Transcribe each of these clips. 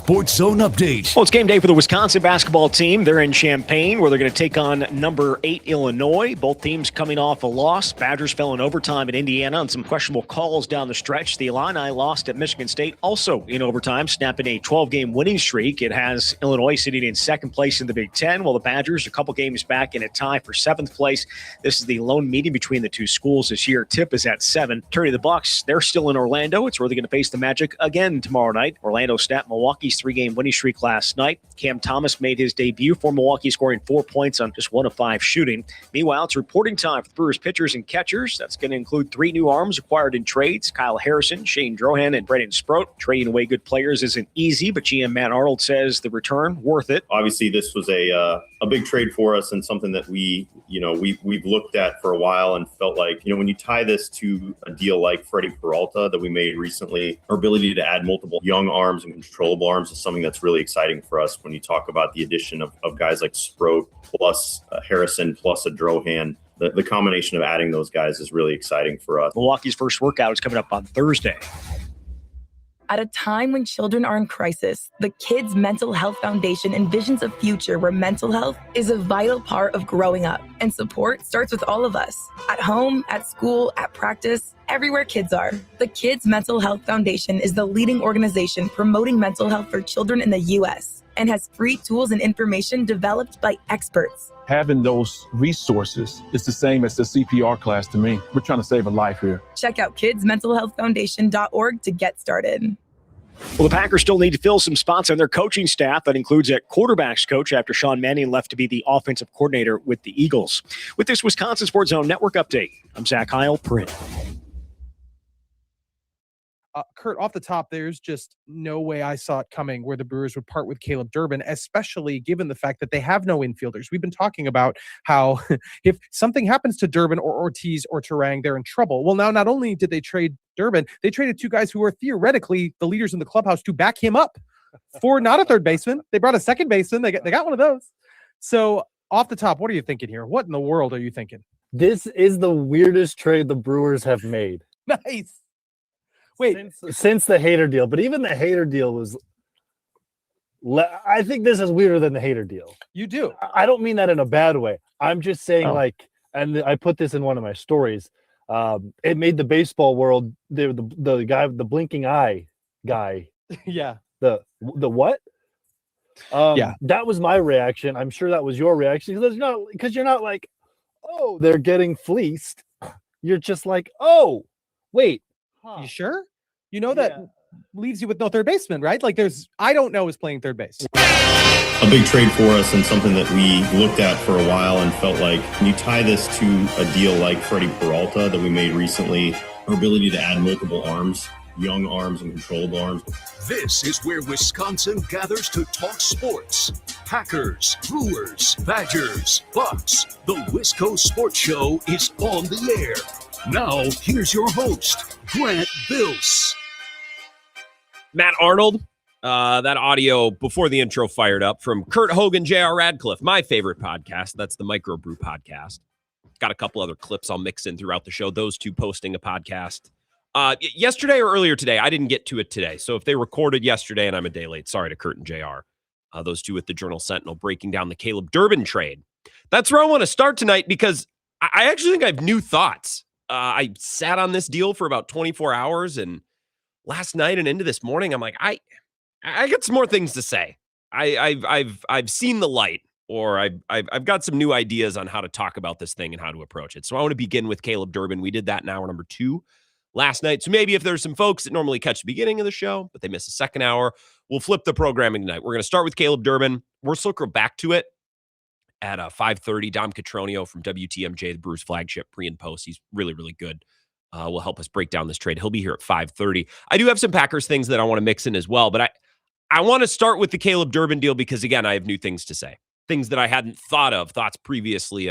Sports Zone update. Well, it's game day for the Wisconsin basketball team. They're in Champaign, where they're going to take on number 8 Illinois. Both teams coming off a loss. Badgers fell in overtime at Indiana on some questionable calls down the stretch. The Illini lost at Michigan State, also in overtime, snapping a 12-game winning streak. It has Illinois sitting in second place in the Big Ten, while the Badgers a couple games back in a tie for 7th place. This is the lone meeting between the two schools this year. Tip is at 7. Turning to the Bucks, they're still in Orlando. It's where they're going to face the Magic again tomorrow night. Orlando snapped Milwaukee's 3-game winning streak last night. Cam Thomas made his debut for Milwaukee, scoring 4 points on just 1 of 5 shooting. Meanwhile, it's reporting time for the Brewers pitchers and catchers. That's going to include 3 new arms acquired in trades: Kyle Harrison, Shane Drohan, and Brendan Sproat. Trading away good players isn't easy, but GM Matt Arnold says the return worth it. Obviously, this was a big trade for us, and something that we've looked at for a while and felt like, when you tie this to a deal like Freddie Peralta that we made recently, our ability to add multiple young arms and controllable arms is something that's really exciting for us. When you talk about the addition of guys like Sproat plus Harrison plus a Drohan, the combination of adding those guys is really exciting for us. Milwaukee's first workout is coming up on Thursday. At a time when children are in crisis, the Kids Mental Health Foundation envisions a future where mental health is a vital part of growing up, and support starts with all of us. At home, at school, at practice, everywhere kids are. The Kids Mental Health Foundation is the leading organization promoting mental health for children in the U.S. and has free tools and information developed by experts. Having those resources is the same as the CPR class to me. We're trying to save a life here. Check out kidsmentalhealthfoundation.org to get started. Well, the Packers still need to fill some spots on their coaching staff. That includes a quarterbacks coach after Sean Mannion left to be the offensive coordinator with the Eagles. With this Wisconsin Sports Zone Network update, I'm Zach Heil, Print. Kurt, off the top, there's just no way I saw it coming where the Brewers would part with Caleb Durbin, especially given the fact that they have no infielders. We've been talking about how if something happens to Durbin or Ortiz or Turang, they're in trouble. Well, now not only did they trade Durbin, they traded 2 guys who are theoretically the leaders in the clubhouse to back him up for not a third baseman. They brought a second baseman. They got one of those. So off the top, what are you thinking here? What in the world are you thinking? This is the weirdest trade the Brewers have made. Nice. Wait, since the Hader deal, but even the Hader deal was. I think this is weirder than the Hader deal. You do. I don't mean that in a bad way. I'm just saying, and I put this in one of my stories. It made the baseball world the guy, the blinking eye guy. Yeah. The what? Yeah. That was my reaction. I'm sure that was your reaction because you're not like, oh, they're getting fleeced. You're just like, oh, wait. You sure? You know that leaves you with no third baseman, right? Like I don't know is playing third base. A big trade for us, and something that we looked at for a while and felt like, when you tie this to a deal like Freddie Peralta that we made recently, our ability to add multiple arms, young arms and controllable arms. This is where Wisconsin gathers to talk sports. Packers, Brewers, Badgers, Bucks. The Wisco Sports Show is on the air. Now, here's your host, Grant Bills. Matt Arnold, that audio before the intro fired up from Kurt Hogan, J.R. Radcliffe, my favorite podcast. That's the Microbrew podcast. Got a couple other clips I'll mix in throughout the show. Those two posting a podcast. Yesterday or earlier today, I didn't get to it today. So if they recorded yesterday and I'm a day late, sorry to Kurt and JR. Those two with the Journal Sentinel breaking down the Caleb Durbin trade. That's where I want to start tonight because I actually think I have new thoughts. I sat on this deal for about 24 hours, and last night and into this morning, I'm like, I got some more things to say. I've seen the light, or I've got some new ideas on how to talk about this thing and how to approach it. So I want to begin with Caleb Durbin. We did that in hour number 2 last night. So maybe if there's some folks that normally catch the beginning of the show, but they miss the second hour, we'll flip the programming tonight. We're going to start with Caleb Durbin. We'll circle back to it at 5:30. Dom Cotroneo from WTMJ, the Brewers flagship, pre and post. He's really, really good. Will help us break down this trade. He'll be here at 5:30. I do have some Packers things that I want to mix in as well, but I want to start with the Caleb Durbin deal because, again, I have new things to say. Things that I hadn't thought of, thoughts previously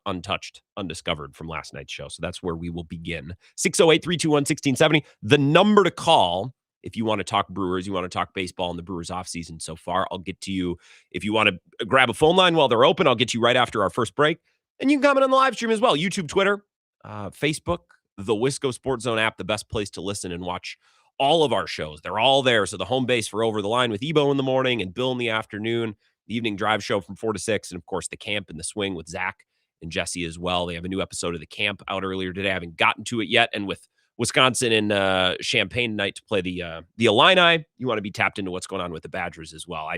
untouched, undiscovered from last night's show. So that's where we will begin. 608-321-1670. The number to call if you want to talk Brewers, you want to talk baseball in the Brewers offseason so far. I'll get to you. If you want to grab a phone line while they're open, I'll get you right after our first break. And you can comment on the live stream as well. YouTube, Twitter, Facebook, the Wisco Sports Zone app, the best place to listen and watch all of our shows. They're all there. So the home base for Over the Line with Ebo in the morning and Bill in the afternoon, the evening drive show from 4 to 6, and of course the camp and the swing with Zach and Jesse as well. They have a new episode of the camp out earlier today. I haven't gotten to it yet. And with Wisconsin and Champaign tonight to play the Illini, you want to be tapped into what's going on with the Badgers as well.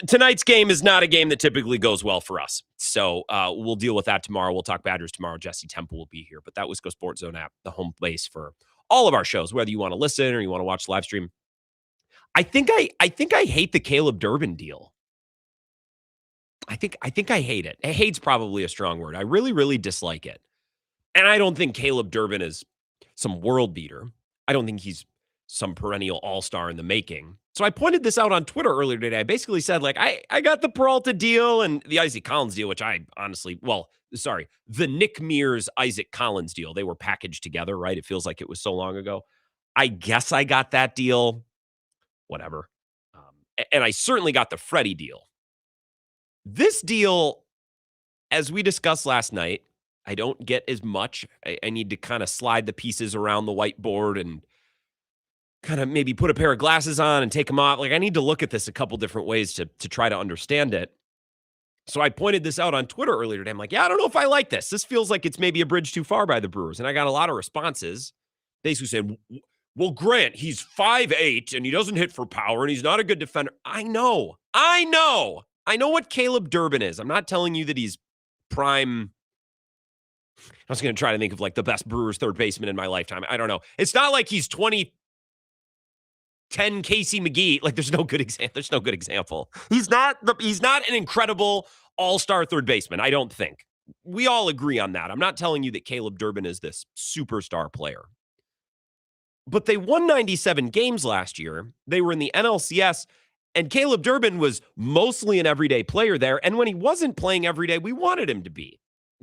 Tonight's game is not a game that typically goes well for us. So we'll deal with that tomorrow. We'll talk Badgers tomorrow. Jesse Temple will be here. But that Wisco Sports Zone app, the home base for all of our shows, whether you want to listen or you want to watch the live stream. I think I hate the Caleb Durbin deal. I think I hate it. Hate's probably a strong word. I really, really dislike it. And I don't think Caleb Durbin is some world beater. I don't think he's some perennial all-star in the making. So I pointed this out on Twitter earlier today. I basically said, like, I got the Peralta deal and the Isaac Collins deal, which I honestly, the Nick Mears Isaac Collins deal. They were packaged together, right? It feels like it was so long ago. I guess I got that deal. Whatever. And I certainly got the Freddie deal. This deal, as we discussed last night, I don't get as much. I need to kind of slide the pieces around the whiteboard and kind of maybe put a pair of glasses on and take them off. Like, I need to look at this a couple different ways to try to understand it. So I pointed this out on Twitter earlier today. I'm like, yeah, I don't know if I like this. This feels like it's maybe a bridge too far by the Brewers. And I got a lot of responses basically saying, well, Grant, he's 5'8", and he doesn't hit for power, and he's not a good defender. I know what Caleb Durbin is. I'm not telling you that he's prime. I was going to try to think of like the best Brewers third baseman in my lifetime. I don't know. It's not like he's 2010 Casey McGee. Like, there's no good example. He's not an incredible all-star third baseman, I don't think. We all agree on that. I'm not telling you that Caleb Durbin is this superstar player. But they won 97 games last year. They were in the NLCS, and Caleb Durbin was mostly an everyday player there. And when he wasn't playing every day, we wanted him to be.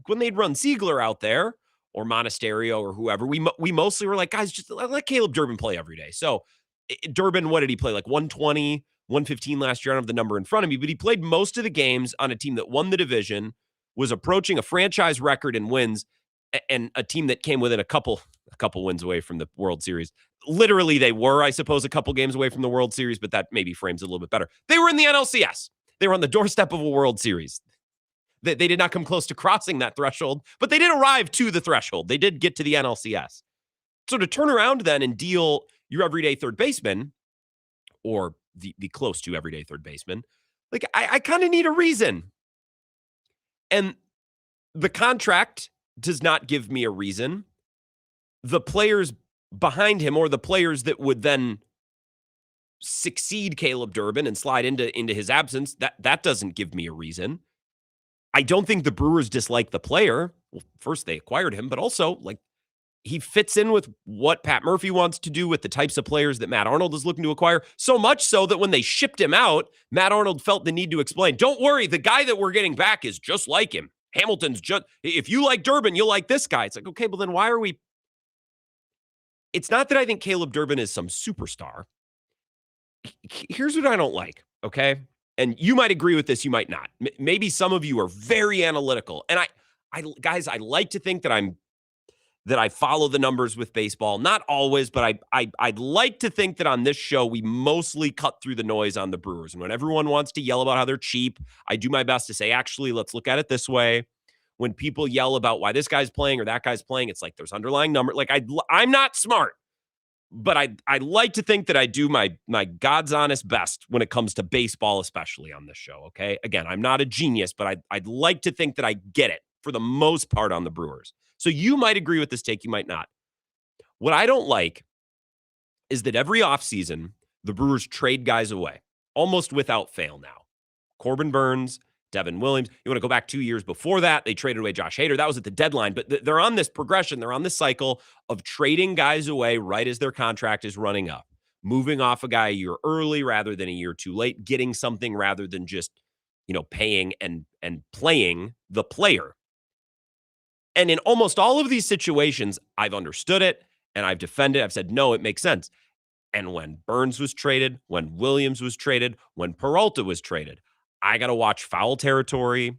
When they'd run Ziegler out there or Monasterio or whoever, we mostly were like, guys, just let Caleb Durbin play every day. So Durbin, what did he play? Like 120, 115 last year. I don't have the number in front of me, but he played most of the games on a team that won the division, was approaching a franchise record in wins, and a team that came within a couple wins away from the World Series. Literally, they were, I suppose, a couple games away from the World Series, but that maybe frames it a little bit better. They were in the NLCS. They were on the doorstep of a World Series. They did not come close to crossing that threshold, but they did arrive to the threshold. They did get to the NLCS. So to turn around then and deal your everyday third baseman, or the close to everyday third baseman, like I kind of need a reason. And the contract does not give me a reason. The players behind him, or the players that would then succeed Caleb Durbin and slide into his absence, that doesn't give me a reason. I don't think the Brewers dislike the player. Well, first they acquired him, but also like he fits in with what Pat Murphy wants to do with the types of players that Matt Arnold is looking to acquire. So much so that when they shipped him out, Matt Arnold felt the need to explain, don't worry, the guy that we're getting back is just like him. Hamilton's just, if you like Durbin, you'll like this guy. It's like, okay, well then why are we? It's not that I think Caleb Durbin is some superstar. Here's what I don't like, okay? And you might agree with this, you might not. Maybe some of you are very analytical. And guys, I like to think that I follow the numbers with baseball. Not always, but I'd like to think that on this show, we mostly cut through the noise on the Brewers. And when everyone wants to yell about how they're cheap, I do my best to say, actually, let's look at it this way. When people yell about why this guy's playing or that guy's playing, it's like there's underlying number. Like I'm not smart, but I like to think that I do my God's honest best when it comes to baseball, especially on this show. Okay. Again, I'm not a genius, but I'd like to think that I get it for the most part on the Brewers. So you might agree with this take, you might not. What I don't like is that every offseason, the Brewers trade guys away, almost without fail now. Corbin Burns, Devin Williams. You want to go back 2 years before that, they traded away Josh Hader. That was at the deadline, but they're on this progression. They're on this cycle of trading guys away right as their contract is running up, moving off a guy a year early rather than a year too late, getting something rather than just, paying and playing the player. And in almost all of these situations, I've understood it and I've defended it. I've said, no, it makes sense. And when Burns was traded, when Williams was traded, when Peralta was traded, I got to watch Foul Territory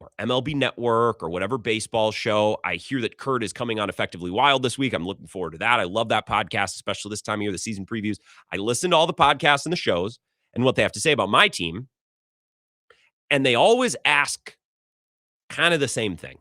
or MLB Network or whatever baseball show. I hear that Kurt is coming on Effectively Wild this week. I'm looking forward to that. I love that podcast, especially this time of year, the season previews. I listen to all the podcasts and the shows and what they have to say about my team. And they always ask kind of the same thing.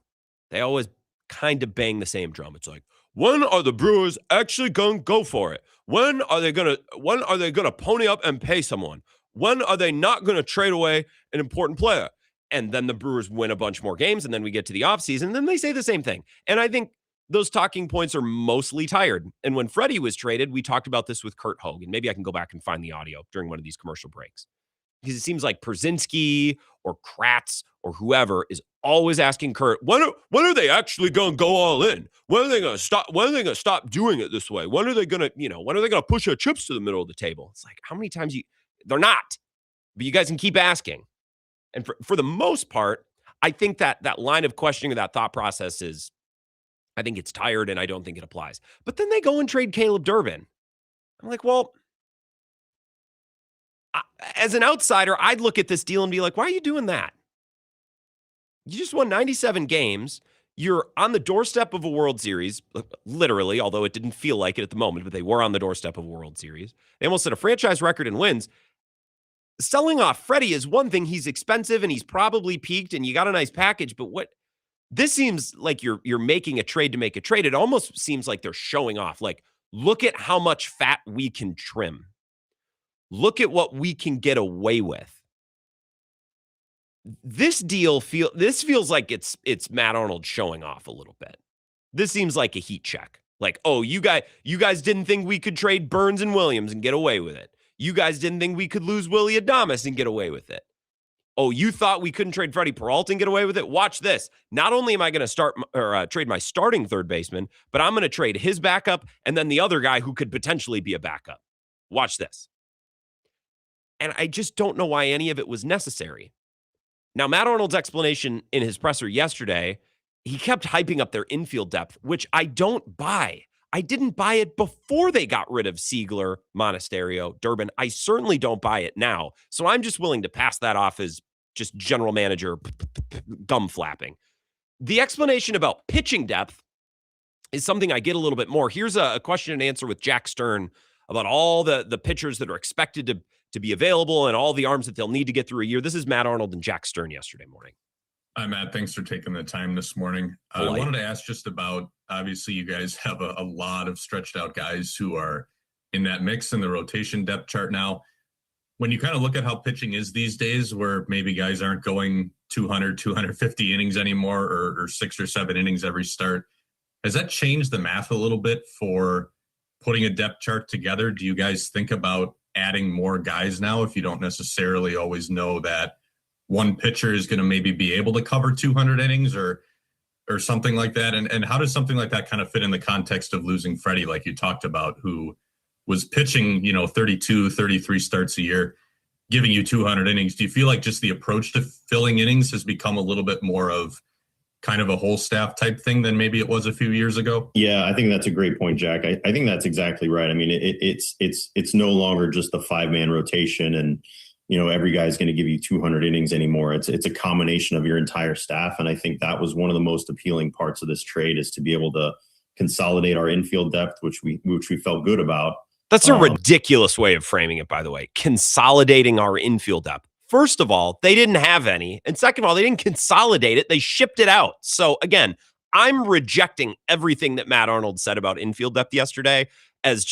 They always kind of bang the same drum. It's like, when are the Brewers actually going to go for it? When are they going to pony up and pay someone? When are they not going to trade away an important player? And then the Brewers win a bunch more games, and then we get to the offseason, and then they say the same thing. And I think those talking points are mostly tired. And when Freddie was traded, we talked about this with Curt Hogan. Maybe I can go back and find the audio during one of these commercial breaks. Because it seems like Przinski or Kratz or whoever is always asking Kurt, when are they actually going to go all in? When are they going to stop? When are they going to stop doing it this way? When are they going to, when are they going to push their chips to the middle of the table? It's like, how many times they're not, but you guys can keep asking. And for the most part, I think that line of questioning or that thought process I think it's tired and I don't think it applies. But then they go and trade Caleb Durbin. I'm like, well, as an outsider, I'd look at this deal and be like, why are you doing that? You just won 97 games. You're on the doorstep of a World Series, literally, although it didn't feel like it at the moment, but they were on the doorstep of a World Series. They almost set a franchise record in wins. Selling off Freddie is one thing. He's expensive and he's probably peaked and you got a nice package, but this seems like you're making a trade to make a trade. It almost seems like they're showing off. Like, look at how much fat we can trim. Look at what we can get away with. This deal feels like it's Matt Arnold showing off a little bit. This seems like a heat check. Like, oh, you guys didn't think we could trade Burns and Williams and get away with it. You guys didn't think we could lose Willy Adames and get away with it. Oh, you thought we couldn't trade Freddie Peralta and get away with it? Watch this. Not only am I going to trade my starting third baseman, but I'm going to trade his backup and then the other guy who could potentially be a backup. Watch this. And I just don't know why any of it was necessary. Now, Matt Arnold's explanation in his presser yesterday, he kept hyping up their infield depth, which I don't buy. I didn't buy it before they got rid of Siegler, Monasterio, Durbin. I certainly don't buy it now. So I'm just willing to pass that off as just general manager gum flapping. The explanation about pitching depth is something I get a little bit more. Here's a question and answer with Jack Stern about all the pitchers that are expected to be available and all the arms that they'll need to get through a year. This is Matt Arnold and Jack Stern yesterday morning. Hi, Matt. Thanks for taking the time this morning. I wanted to ask just about, obviously, you guys have a lot of stretched out guys who are in that mix in the rotation depth chart now. When you kind of look at how pitching is these days, where maybe guys aren't going 200, 250 innings anymore or 6 or 7 innings every start, has that changed the math a little bit for putting a depth chart together? Do you guys think about adding more guys now if you don't necessarily always know that one pitcher is going to maybe be able to cover 200 innings or something like that? And how does something like that kind of fit in the context of losing Freddie, like you talked about, who was pitching, 32, 33 starts a year, giving you 200 innings? Do you feel like just the approach to filling innings has become a little bit more of kind of a whole staff type thing than maybe it was a few years ago? Yeah, I think that's a great point, Jack. I think that's exactly right. I mean, it's no longer just a 5-man rotation and, every guy's going to give you 200 innings anymore. It's a combination of your entire staff. And I think that was one of the most appealing parts of this trade, is to be able to consolidate our infield depth, which we felt good about. That's a ridiculous way of framing it, by the way. Consolidating our infield depth. First of all, they didn't have any. And second of all, they didn't consolidate it. They shipped it out. So again, I'm rejecting everything that Matt Arnold said about infield depth yesterday as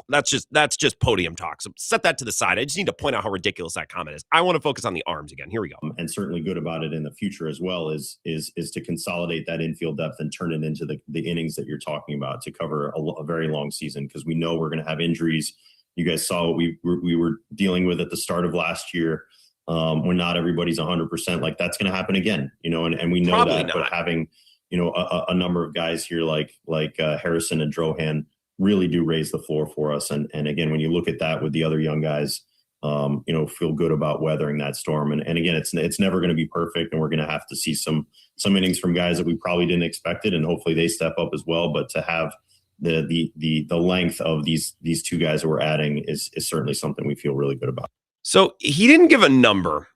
that's just podium talk. So set that to the side. I just need to point out how ridiculous that comment is. I want to focus on the arms again. Here we go. And certainly good about it in the future as well is to consolidate that infield depth and turn it into the innings that you're talking about to cover a very long season, because we know we're going to have injuries. You guys saw what we were dealing with at the start of last year, when not everybody's 100%. Like, that's going to happen again, and we know probably that. Not. But having a number of guys here like Harrison and Drohan really do raise the floor for us. And again, when you look at that with the other young guys, feel good about weathering that storm. And again, it's never going to be perfect, and we're going to have to see some innings from guys that we probably didn't expect it, and hopefully they step up as well. But to have the length of these two guys that we're adding is certainly something we feel really good about. So he didn't give a number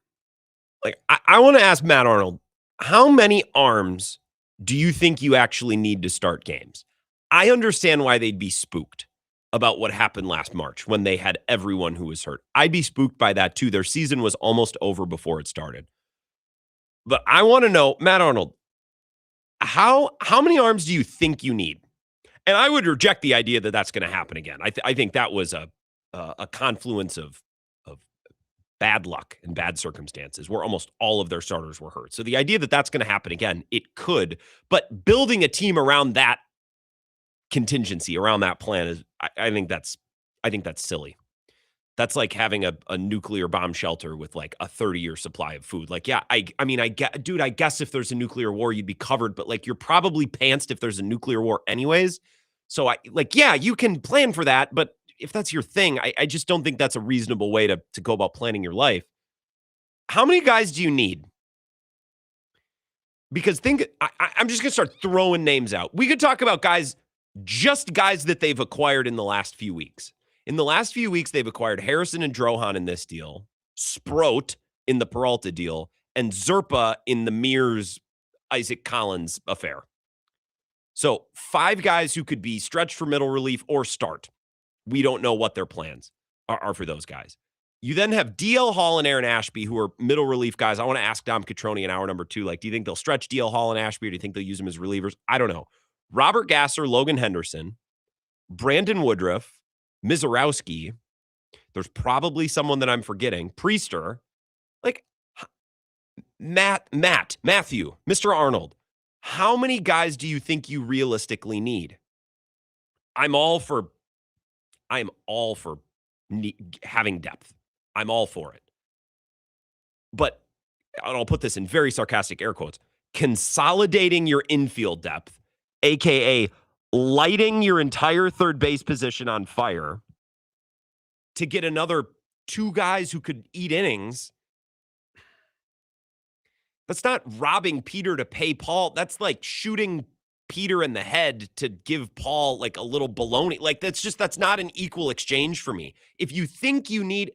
Like, I want to ask Matt Arnold, how many arms do you think you actually need to start games? I understand why they'd be spooked about what happened last March when they had everyone who was hurt. I'd be spooked by that too. Their season was almost over before it started. But I want to know, Matt Arnold, how many arms do you think you need? And I would reject the idea that that's going to happen again. I think that was a confluence of bad luck and bad circumstances where almost all of their starters were hurt. So the idea that that's going to happen again, it could, but building a team around that contingency, around that plan is, I think that's silly. That's like having a nuclear bomb shelter with like a 30-year supply of food. Like, yeah, I guess if there's a nuclear war, you'd be covered, but like you're probably pantsed if there's a nuclear war anyways. So yeah, you can plan for that, but if that's your thing, I just don't think that's a reasonable way to go about planning your life. How many guys do you need? Because I'm just going to start throwing names out. We could talk about guys that they've acquired in the last few weeks. In the last few weeks, they've acquired Harrison and Drohan in this deal, Sproat in the Peralta deal, and Zerpa in the Mears Isaac Collins affair. So 5 guys who could be stretched for middle relief or start. We don't know what their plans are for those guys. You then have DL Hall and Aaron Ashby, who are middle relief guys. I want to ask Dom Cotroneo in hour number 2, like, do you think they'll stretch DL Hall and Ashby, or do you think they'll use them as relievers? I don't know. Robert Gasser, Logan Henderson, Brandon Woodruff, Mizorowski. There's probably someone that I'm forgetting. Priester. Like, Matthew, Mr. Arnold. How many guys do you think you realistically need? I'm all for having depth. I'm all for it. But, and I'll put this in very sarcastic air quotes, consolidating your infield depth, AKA lighting your entire third base position on fire to get another 2 guys who could eat innings. That's not robbing Peter to pay Paul. That's like shooting Peter in the head to give Paul like a little baloney. Like, that's not an equal exchange for me. If you think you need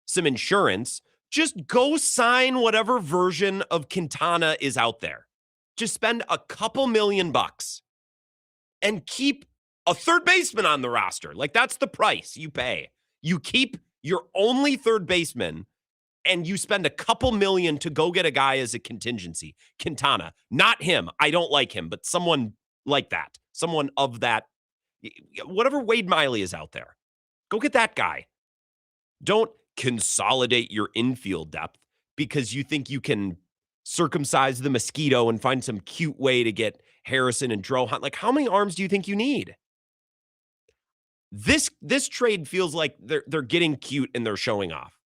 some insurance, just go sign whatever version of Quintana is out there. Just spend a couple $1,000,000 and keep a third baseman on the roster. Like, that's the price you pay. You keep your only third baseman and you spend a couple $1,000,000 to go get a guy as a contingency. Quintana, not him. I don't like him, but someone like that. Someone of that, whatever Wade Miley is out there. Go get that guy. Don't consolidate your infield depth because you think you can circumcise the mosquito and find some cute way to get Harrison and Drohan. Like, how many arms do you think you need? This trade feels like they're getting cute and they're showing off.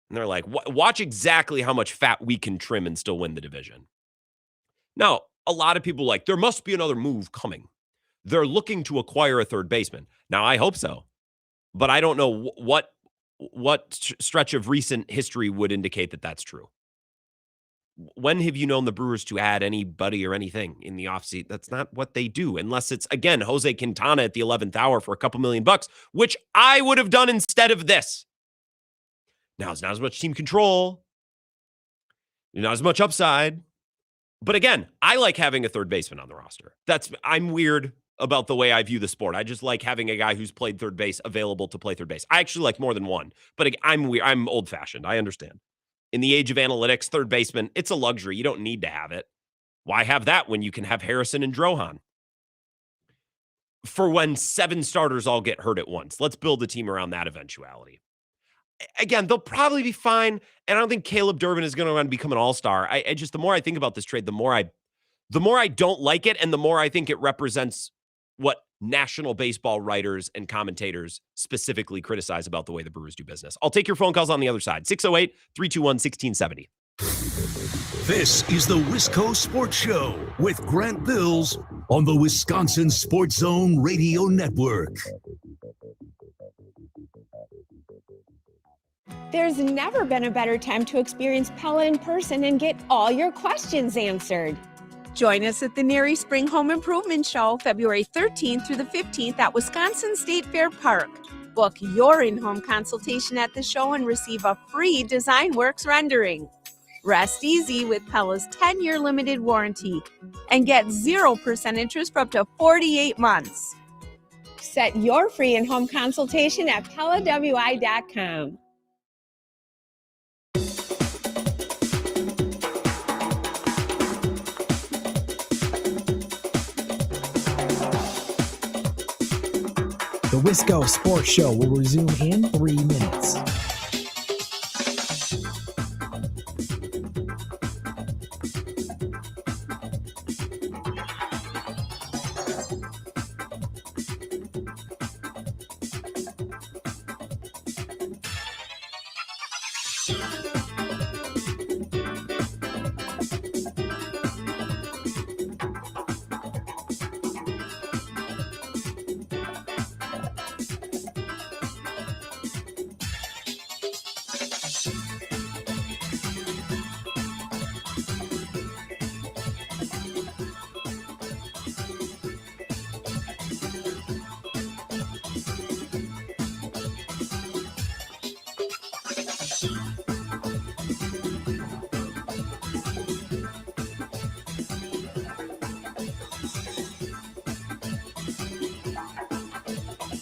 And they're like, watch exactly how much fat we can trim and still win the division. Now, a lot of people are like, there must be another move coming. They're looking to acquire a third baseman. Now, I hope so. But I don't know what stretch of recent history would indicate that that's true. When have you known the Brewers to add anybody or anything in the offseason? That's not what they do, unless it's, again, Jose Quintana at the 11th hour for a couple $1,000,000, which I would have done instead of this. Now, it's not as much team control, not as much upside. But again, I like having a third baseman on the roster. I'm weird about the way I view the sport. I just like having a guy who's played third base available to play third base. I actually like more than one, but I'm weird. I'm old-fashioned. I understand. In the age of analytics, third baseman, it's a luxury. You don't need to have it. Why have that when you can have Harrison and Drohan? For when 7 starters all get hurt at once. Let's build a team around that eventuality. Again, they'll probably be fine, and I don't think Caleb Durbin is going to run and become an all-star. I just, the more I think about this trade, the more I don't like it, and the more I think it represents what national baseball writers and commentators specifically criticize about the way the Brewers do business. I'll take your phone calls on the other side. 608-321-1670. This is the Wisco Sports Show with Grant Bills on the Wisconsin Sports Zone Radio Network. There's never been a better time to experience Pella in person and get all your questions answered. Join us at the NARI Spring Home Improvement Show, February 13th through the 15th at Wisconsin State Fair Park. Book your in-home consultation at the show and receive a free DesignWorks rendering. Rest easy with Pella's 10-year limited warranty and get 0% interest for up to 48 months. Set your free in-home consultation at PellaWI.com. The Wisco Sports Show will resume in 3 minutes.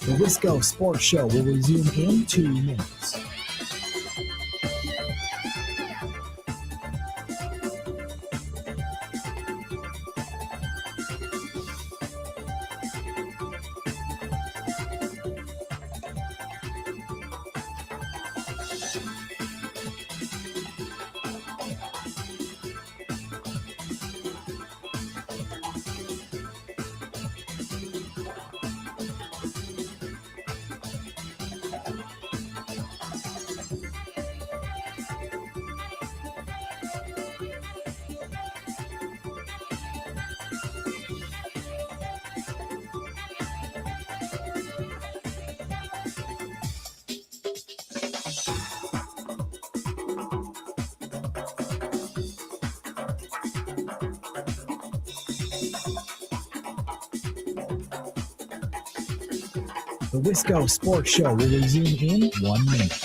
The Wisco Sports Show will resume in 2 minutes. The Wisco Sports Show will resume in 1 minute.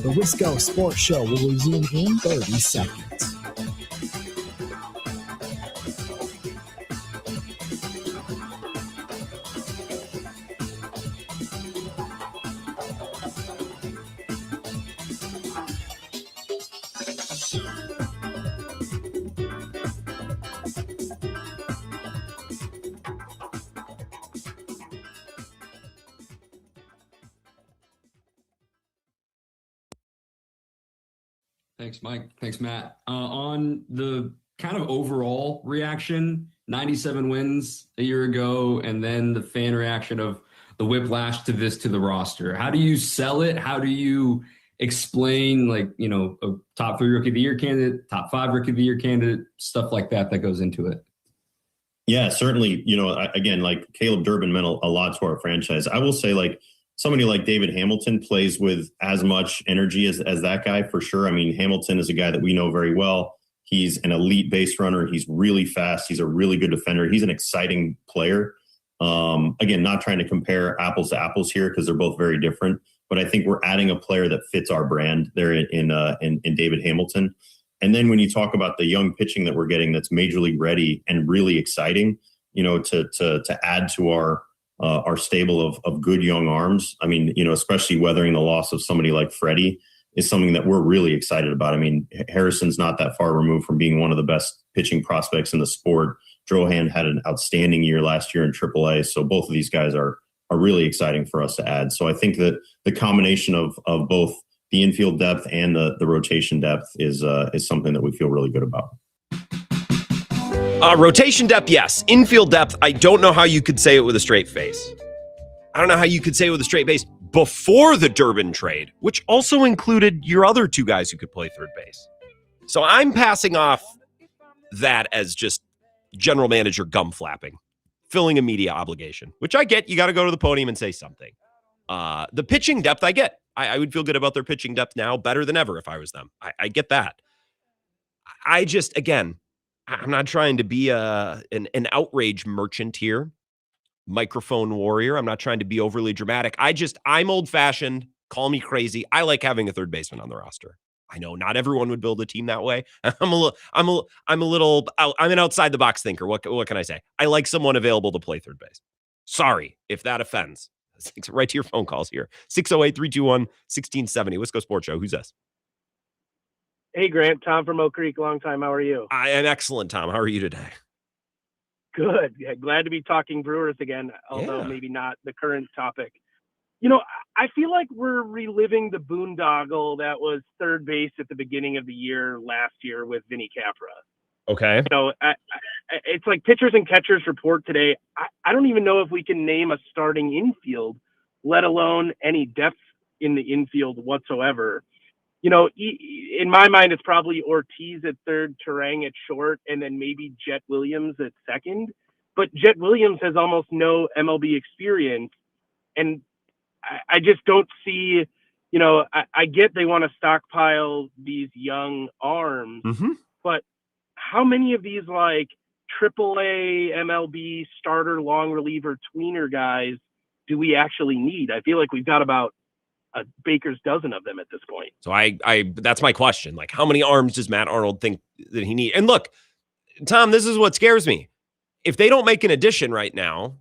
The Wisco Sports Show will resume in 30 seconds. Thanks, Mike. Thanks, Matt. On the kind of overall reaction, 97 wins a year ago, and then the fan reaction of the whiplash to the roster. How do you sell it? How do you explain, a top 3 Rookie of the Year candidate, top 5 Rookie of the Year candidate, stuff like that goes into it? Yeah, certainly. Again, Caleb Durbin meant a lot to our franchise. I will say, somebody like David Hamilton plays with as much energy as that guy, for sure. I mean, Hamilton is a guy that we know very well. He's an elite base runner. He's really fast. He's a really good defender. He's an exciting player. Again, not trying to compare apples to apples here because they're both very different. But I think we're adding a player that fits our brand there in David Hamilton. And then when you talk about the young pitching that we're getting that's major league ready and really exciting, to add to our stable of good young arms. I mean, especially weathering the loss of somebody like Freddie is something that we're really excited about. I mean, Harrison's not that far removed from being one of the best pitching prospects in the sport. Drohan had an outstanding year last year in AAA. So both of these guys are really exciting for us to add. So I think that the combination of both the infield depth and the rotation depth is something that we feel really good about. Rotation depth, yes. Infield depth, I don't know how you could say it with a straight face. before the Durbin trade, which also included your other two guys who could play third base. So I'm passing off that as just general manager gum flapping, filling a media obligation, which I get. You got to go to the podium and say something. The pitching depth I get. I would feel good about their pitching depth now better than ever if I was them. I get that. I just, again, I'm not trying to be an outrage merchant here, microphone warrior. I'm not trying to be overly dramatic. I'm old-fashioned. Call me crazy. I like having a third baseman on the roster. I know not everyone would build a team that way. I'm an outside the box thinker. What can I say? I like someone available to play third base. Sorry if that offends. Right to your phone calls here. 608-321-1670. Wisco Sports Show. Who's this? Hey, Grant. Tom from Oak Creek. Long time. How are you? I am excellent, Tom. How are you today? Good. Yeah, glad to be talking Brewers again, although maybe not the current topic. I feel like we're reliving the boondoggle that was third base at the beginning of the year last year with Vinny Capra. Okay. It's like pitchers and catchers report today. I don't even know if we can name a starting infield, let alone any depth in the infield whatsoever. In my mind, it's probably Ortiz at third, Turang at short, and then maybe Jet Williams at second. But Jet Williams has almost no MLB experience. And I just don't see, I get they want to stockpile these young arms, but how many of these like AAA MLB starter long reliever tweener guys do we actually need? I feel like we've got about a baker's dozen of them at this point. So I that's my question. Like, how many arms does Matt Arnold think that he needs? And look, Tom, this is what scares me. If they don't make an addition right now,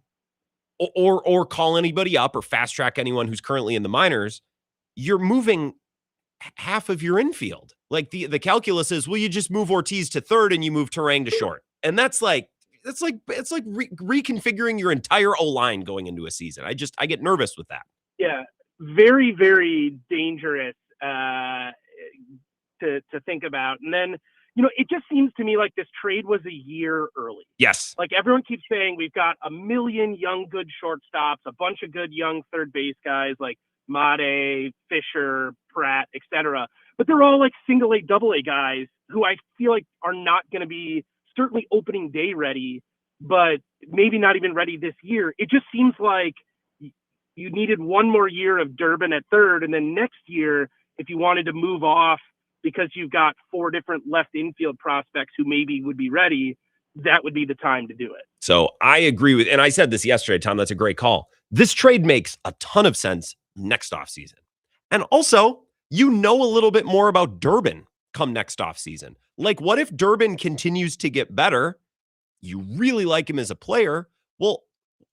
or call anybody up or fast track anyone who's currently in the minors, you're moving half of your infield. Like the calculus is, well, you just move Ortiz to third and you move Turang to short. And it's like reconfiguring your entire O-line going into a season. I get nervous with that. Yeah. Very, very dangerous to think about. And then, it just seems to me like this trade was a year early. Yes. Like everyone keeps saying, we've got a million young, good shortstops, a bunch of good young third base guys like Made, Fisher, Pratt, etc. But they're all like single A, double A guys who I feel like are not going to be certainly opening day ready, but maybe not even ready this year. It just seems like you needed one more year of Durbin at third. And then next year, if you wanted to move off because you've got 4 different left infield prospects who maybe would be ready, that would be the time to do it. So I agree with, and I said this yesterday, Tom, that's a great call. This trade makes a ton of sense next offseason. And also, a little bit more about Durbin come next offseason. Like, what if Durbin continues to get better? You really like him as a player. Well,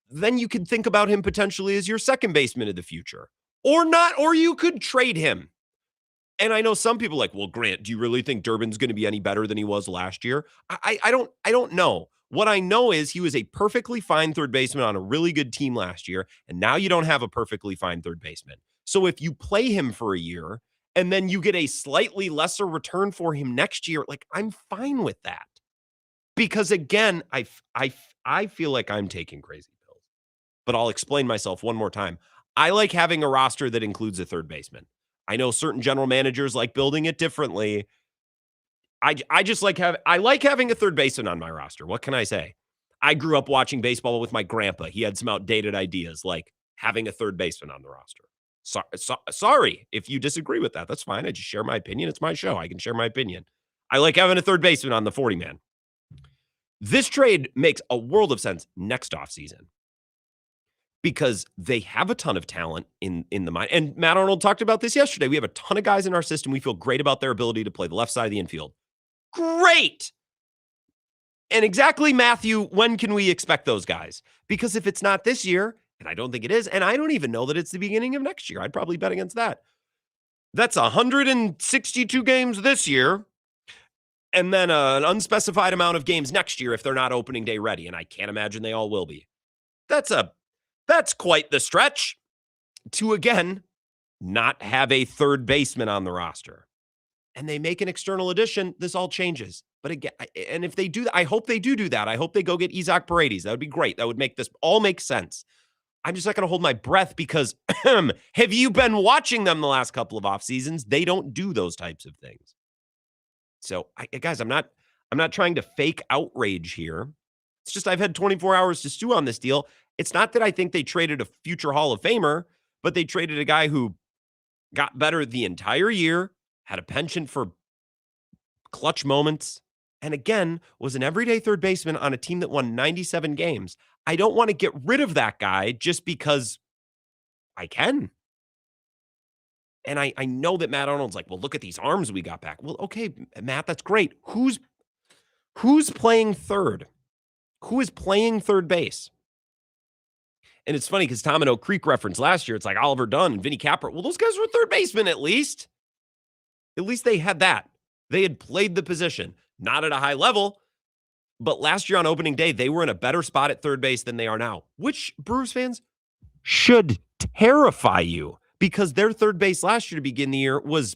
then you could think about him potentially as your second baseman of the future. Or not, or you could trade him. And I know some people are like, well, Grant, do you really think Durbin's going to be any better than he was last year? I don't know. What I know is he was a perfectly fine third baseman on a really good team last year, and now you don't have a perfectly fine third baseman. So if you play him for a year and then you get a slightly lesser return for him next year, like, I'm fine with that. Because again, I feel like I'm taking crazy pills. But I'll explain myself one more time. I like having a roster that includes a third baseman. I know certain general managers like building it differently. I like having a third baseman on my roster. What can I say? I grew up watching baseball with my grandpa. He had some outdated ideas like having a third baseman on the roster. Sorry if you disagree with that. That's fine. I just share my opinion. It's my show. I can share my opinion. I like having a third baseman on the 40-man. This trade makes a world of sense next offseason because they have a ton of talent in the mind. And Matt Arnold talked about this yesterday. We have a ton of guys in our system. We feel great about their ability to play the left side of the infield. Great. And exactly, Matthew, when can we expect those guys? Because if it's not this year, and I don't think it is, and I don't even know that it's the beginning of next year, I'd probably bet against that. That's 162 games this year, and then an unspecified amount of games next year if they're not opening day ready, and I can't imagine they all will be. That's quite the stretch to, again, not have a third baseman on the roster. And they make an external addition, this all changes. But again, and if they do, I hope they do that. I hope they go get Isaac Paredes. That would be great. That would make this all make sense. I'm just not going to hold my breath because have you been watching them the last couple of off seasons? They don't do those types of things. So, guys, I'm not trying to fake outrage here. It's just I've had 24 hours to stew on this deal. It's not that I think they traded a future Hall of Famer, but they traded a guy who got better the entire year, had a penchant for clutch moments, and again, was an everyday third baseman on a team that won 97 games. I don't want to get rid of that guy just because I can. And I know that Matt Arnold's like, well, look at these arms we got back. Well, okay, Matt, that's great. Who's playing third? Who is playing third base? And it's funny because Tom and Oak Creek referenced last year, it's like Oliver Dunn and Vinny Capra. Well, those guys were third basemen at least. At least they had that. They had played the position, not at a high level, but last year on opening day, they were in a better spot at third base than they are now, which Brewers fans should terrify you because their third base last year to begin the year was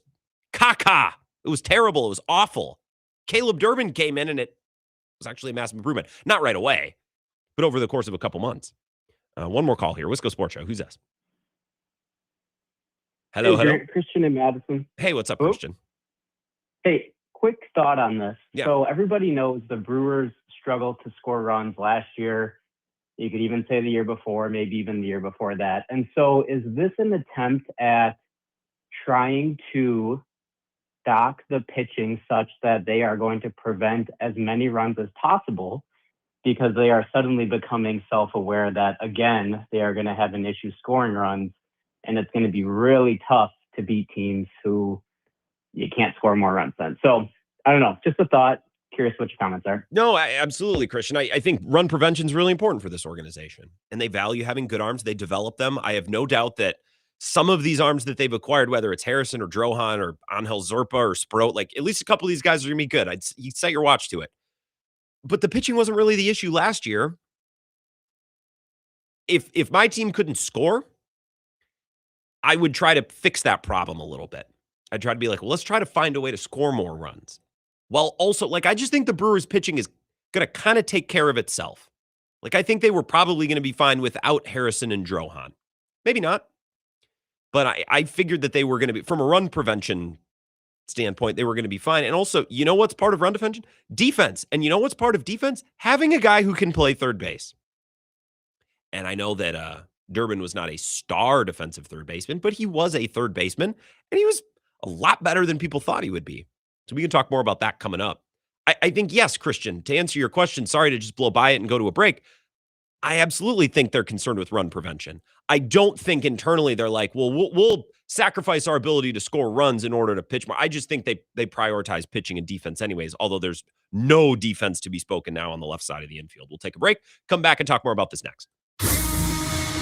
caca. It was terrible. It was awful. Caleb Durbin came in and it was actually a massive improvement. Not right away, but over the course of a couple months. One more call here. Wisco Sports Show. Who's this? Hello, hey, hello. Christian and Madison. Hey, what's up, Christian? Hey, quick thought on this. Yeah. So everybody knows the Brewers struggled to score runs last year. You could even say the year before, maybe even the year before that. And so is this an attempt at trying to stock the pitching such that they are going to prevent as many runs as possible because they are suddenly becoming self-aware that, again, they are going to have an issue scoring runs, and it's going to be really tough to beat teams who you can't score more runs than. So, I don't know, just a thought. Curious what your comments are. No, absolutely, Christian. I think run prevention is really important for this organization, and they value having good arms. They develop them. I have no doubt that some of these arms that they've acquired, whether it's Harrison or Drohan or Angel Zerpa or Sproat, like at least a couple of these guys are going to be good. You set your watch to it. But the pitching wasn't really the issue last year. If my team couldn't score, I would try to fix that problem a little bit. I'd try to be like, well, let's try to find a way to score more runs. While also, like, I just think the Brewers pitching is going to kind of take care of itself. Like, I think they were probably going to be fine without Harrison and Drohan. Maybe not. But I figured that they were going to be, from a run prevention standpoint, they were going to be fine. And also, you know what's part of run defense? Defense. And you know what's part of defense? Having a guy who can play third base. And I know that Durbin was not a star defensive third baseman, but he was a third baseman, and he was a lot better than people thought he would be. So we can talk more about that coming up. I think, yes, Christian, to answer your question, sorry to just blow by it and go to a break. I absolutely think they're concerned with run prevention. I don't think internally they're like, well, we'll sacrifice our ability to score runs in order to pitch more. I just think they prioritize pitching and defense anyways, although there's no defense to be spoken now on the left side of the infield. We'll take a break, come back and talk more about this next.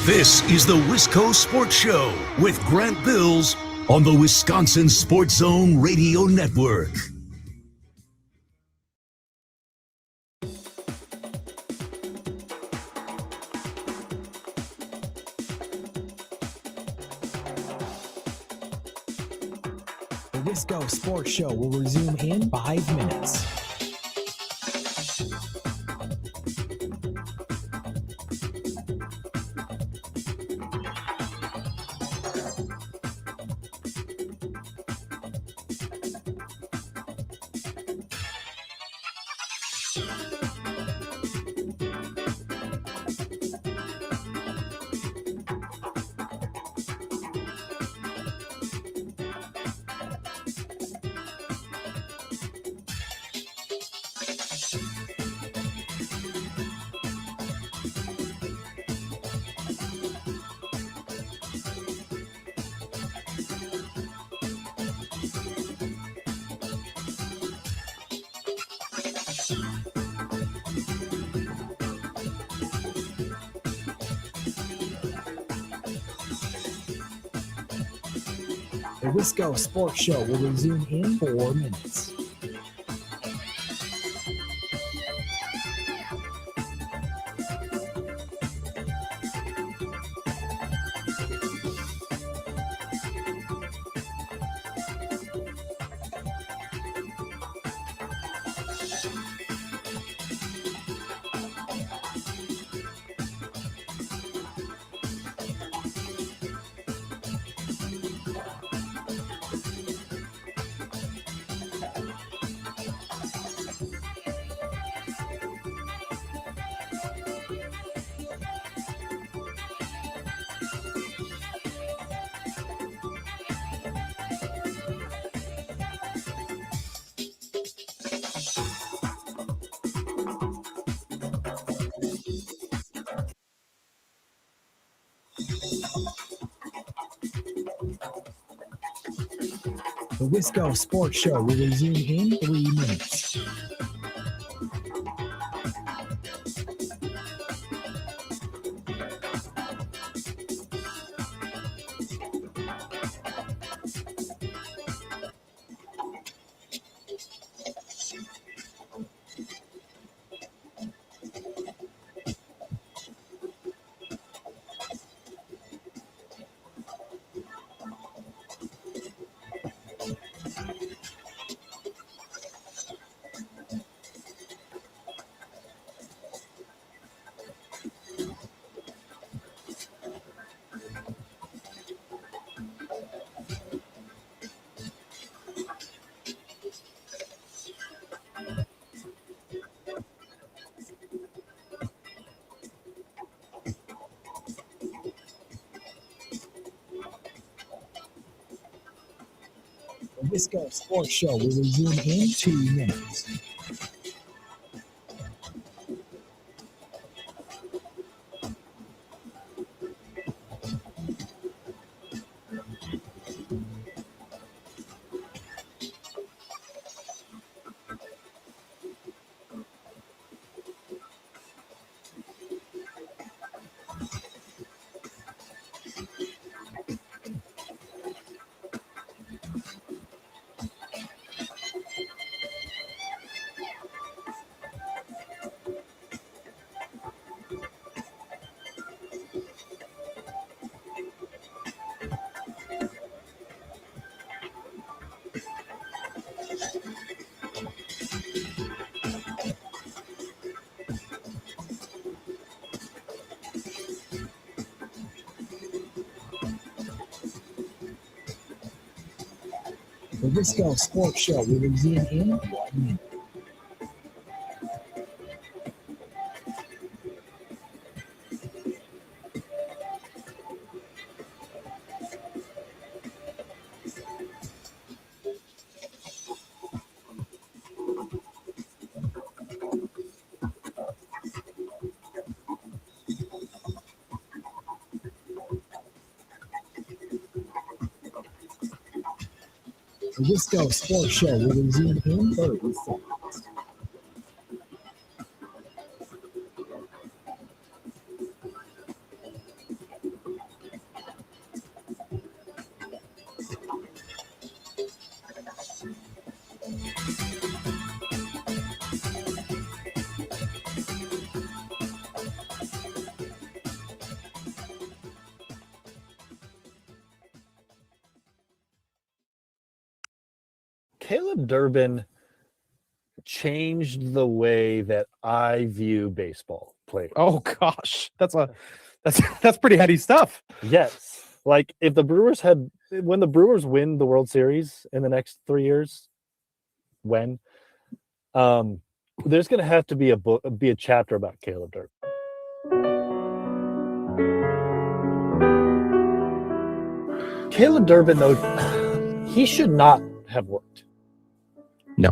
This is the Wisco Sports Show with Grant Bills on the Wisconsin Sports Zone Radio Network. The Wisco Sports Show will resume in 5 minutes. The Wisco Sports Show will resume in 4 minutes. The Wisco Sports Show will resume in 3 minutes. The Wisco Sports Show will resume in 2 minutes. The Wisco Sports Show will resume in 1 minute. The Wisco Sports Show will resume in 30 seconds. Caleb Durbin changed the way that I view baseball players. Oh gosh, that's pretty heady stuff. Yes. Like if when the Brewers win the World Series in the next 3 years, there's going to have to be a chapter about Caleb Durbin. Caleb Durbin, though, he should not have worked. No.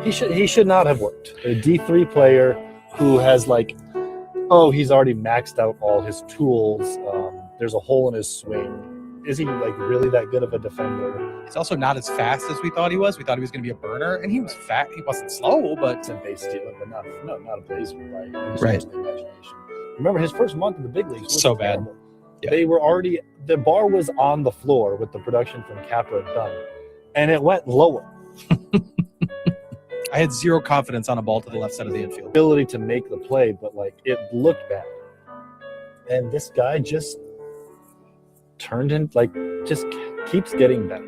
He should not have worked. A D3 player who has he's already maxed out all his tools. There's a hole in his swing. Is he really that good of a defender? He's also not as fast as we thought he was. We thought he was going to be a burner, and he was fat. He wasn't slow, but it's a base stealer, but not a blazer, right? Right. The imagination. Remember his first month in the big leagues was so bad. Yeah. They were the bar was on the floor with the production from Capra done, and it went lower. I had zero confidence on a ball to the left side of the infield. Ability to make the play, but it looked bad. And this guy just turned in, just keeps getting better.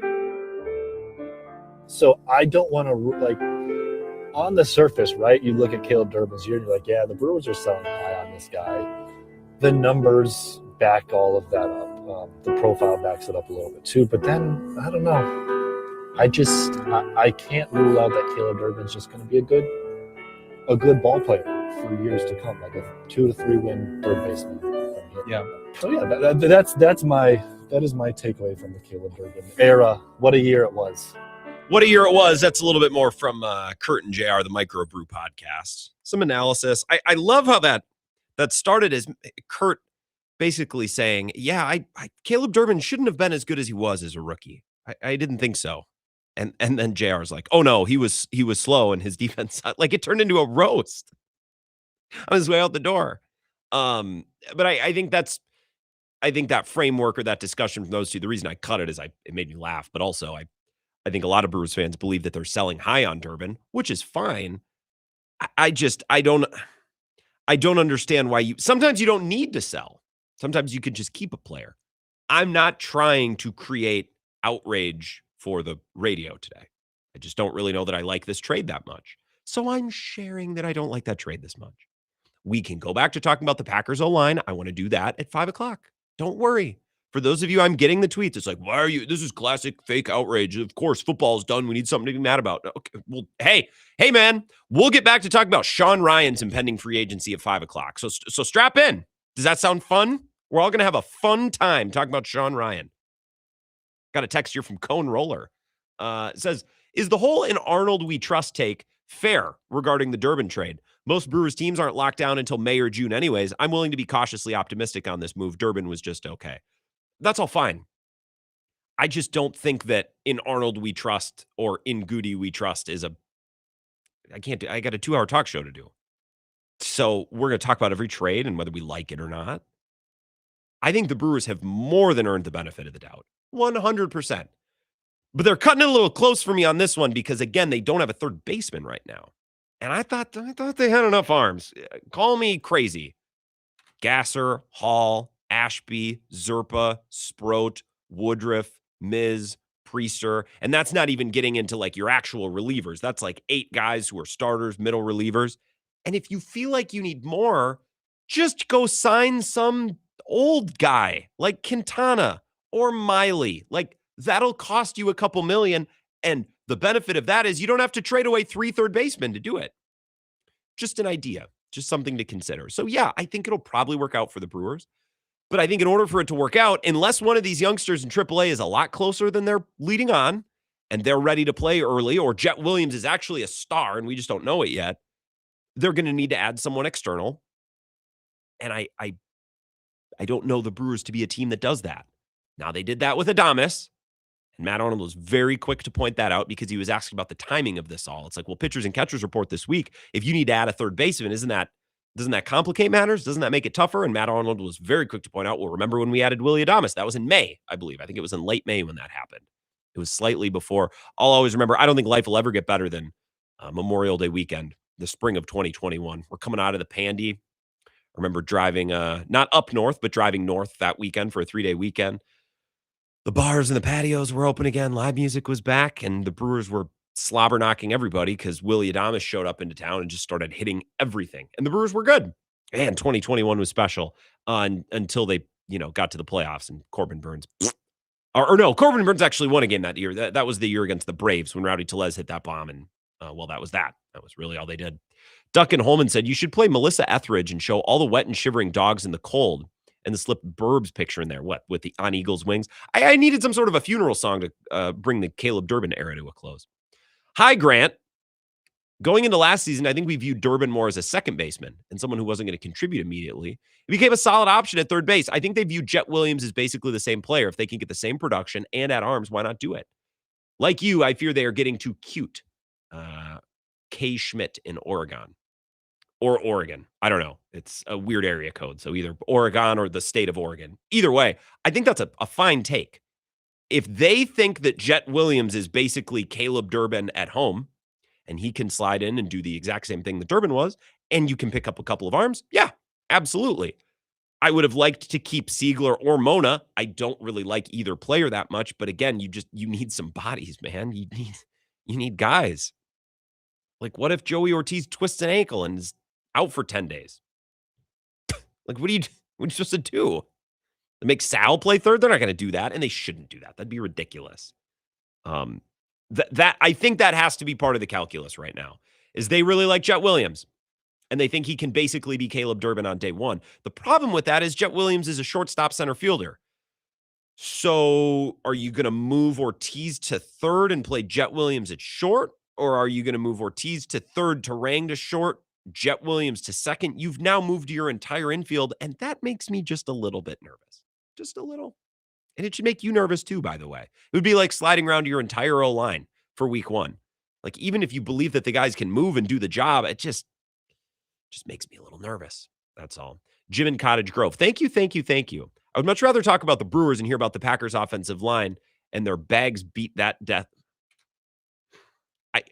So I don't want to, on the surface, right? You look at Caleb Durbin's year and you're like, yeah, the Brewers are selling high on this guy. The numbers back all of that up. The profile backs it up a little bit too. But then, I don't know. I can't rule out that Caleb Durbin's just going to be a good ball player for years to come, like a 2 to 3 win third baseman. Yeah. So yeah, that is my takeaway from the Caleb Durbin era. What a year it was. What a year it was. That's a little bit more from Kurt and JR, the Microbrew podcast. Some analysis. I love how that started as Kurt basically saying, yeah, Caleb Durbin shouldn't have been as good as he was as a rookie. I didn't think so. And then JR's like, oh no, he was slow and his defense, like it turned into a roast on his way out the door. But I think that framework or that discussion from those two, the reason I cut it is it made me laugh, but also I think a lot of Brewers fans believe that they're selling high on Durbin, which is fine. I don't understand why sometimes you don't need to sell. Sometimes you could just keep a player. I'm not trying to create outrage for the radio today. I just don't really know that I like this trade that much. So I'm sharing that I don't like that trade this much. We can go back to talking about the Packers O-line. I want to do that at 5:00. Don't worry. For those of you, I'm getting the tweets. It's like, why are you? This is classic fake outrage. Of course, football's done. We need something to be mad about. Okay, well, hey, man, we'll get back to talking about Sean Ryan's impending free agency at 5:00. So strap in. Does that sound fun? We're all going to have a fun time talking about Sean Ryan. Got a text here from Cone Roller. It says, is the whole in Arnold we trust take fair regarding the Durbin trade? Most Brewers teams aren't locked down until May or June anyways. I'm willing to be cautiously optimistic on this move. Durbin was just okay. That's all fine. I just don't think that in Arnold we trust or in Goody we trust is I got a 2-hour talk show to do. So we're going to talk about every trade and whether we like it or not. I think the Brewers have more than earned the benefit of the doubt. 100%. But they're cutting it a little close for me on this one because, again, they don't have a third baseman right now. And I thought they had enough arms. Call me crazy. Gasser, Hall, Ashby, Zerpa, Sproat, Woodruff, Miz, Priester. And that's not even getting into like your actual relievers. That's like 8 guys who are starters, middle relievers. And if you feel like you need more, just go sign some old guy like Quintana or Miley. Like that'll cost you a couple million. And the benefit of that is you don't have to trade away 3 third basemen to do it. Just an idea, just something to consider. So yeah, I think it'll probably work out for the Brewers. But I think in order for it to work out, unless one of these youngsters in AAA is a lot closer than they're leading on and they're ready to play early, or Jet Williams is actually a star and we just don't know it yet, they're going to need to add someone external. And I don't know the Brewers to be a team that does that. Now, they did that with Adames, and Matt Arnold was very quick to point that out because he was asking about the timing of this all. It's like, well, pitchers and catchers report this week. If you need to add a third baseman, doesn't that complicate matters? Doesn't that make it tougher? And Matt Arnold was very quick to point out, well, remember when we added Willie Adames? That was in May, I believe. I think it was in late May when that happened. It was slightly before. I'll always remember, I don't think life will ever get better than Memorial Day weekend, the spring of 2021. We're coming out of the Pandy. I remember driving, not up north, but driving north that weekend for a 3-day weekend. The bars and the patios were open again. Live music was back, and the Brewers were slobber knocking everybody because Willie Adames showed up into town and just started hitting everything. And the Brewers were good. Man, 2021 was special until they, got to the playoffs and Corbin Burns. Corbin Burns actually won a game that year. That was the year against the Braves when Rowdy Tellez hit that bomb. And, that was that. That was really all they did. Duncan Holman said, you should play Melissa Etheridge and show all the wet and shivering dogs in the cold and the slip Burbs picture in there. What, with the On Eagles Wings? I needed some sort of a funeral song to bring the Caleb Durbin era to a close. Hi, Grant. Going into last season, I think we viewed Durbin more as a second baseman and someone who wasn't going to contribute immediately. He became a solid option at third base. I think they view Jet Williams as basically the same player. If they can get the same production and add arms, why not do it? Like you, I fear they are getting too cute. K. Schmidt in Oregon. Or Oregon. I don't know. It's a weird area code. So either Oregon or the state of Oregon. Either way, I think that's a fine take. If they think that Jet Williams is basically Caleb Durbin at home, and he can slide in and do the exact same thing that Durbin was, and you can pick up a couple of arms, yeah, absolutely. I would have liked to keep Siegler or Mona. I don't really like either player that much, but again, you need some bodies, man. You need guys. Like, what if Joey Ortiz twists an ankle and is out for 10 days? Like, what are you supposed to do? To make Sal play third? They're not going to do that, and they shouldn't do that. That'd be ridiculous. That I think that has to be part of the calculus right now, is they really like Jet Williams, and they think he can basically be Caleb Durbin on day one. The problem with that is Jet Williams is a shortstop center fielder. So are you going to move Ortiz to third and play Jet Williams at short? Or are you going to move Ortiz to third, Turang to short, Jet Williams to second? You've now moved your entire infield, and that makes me just a little bit nervous. Just a little. And it should make you nervous too, by the way. It would be like sliding around your entire O-line for week 1. Like, even if you believe that the guys can move and do the job, it just makes me a little nervous. That's all. Jim in Cottage Grove. Thank you. I would much rather talk about the Brewers and hear about the Packers offensive line and their bags beat that death.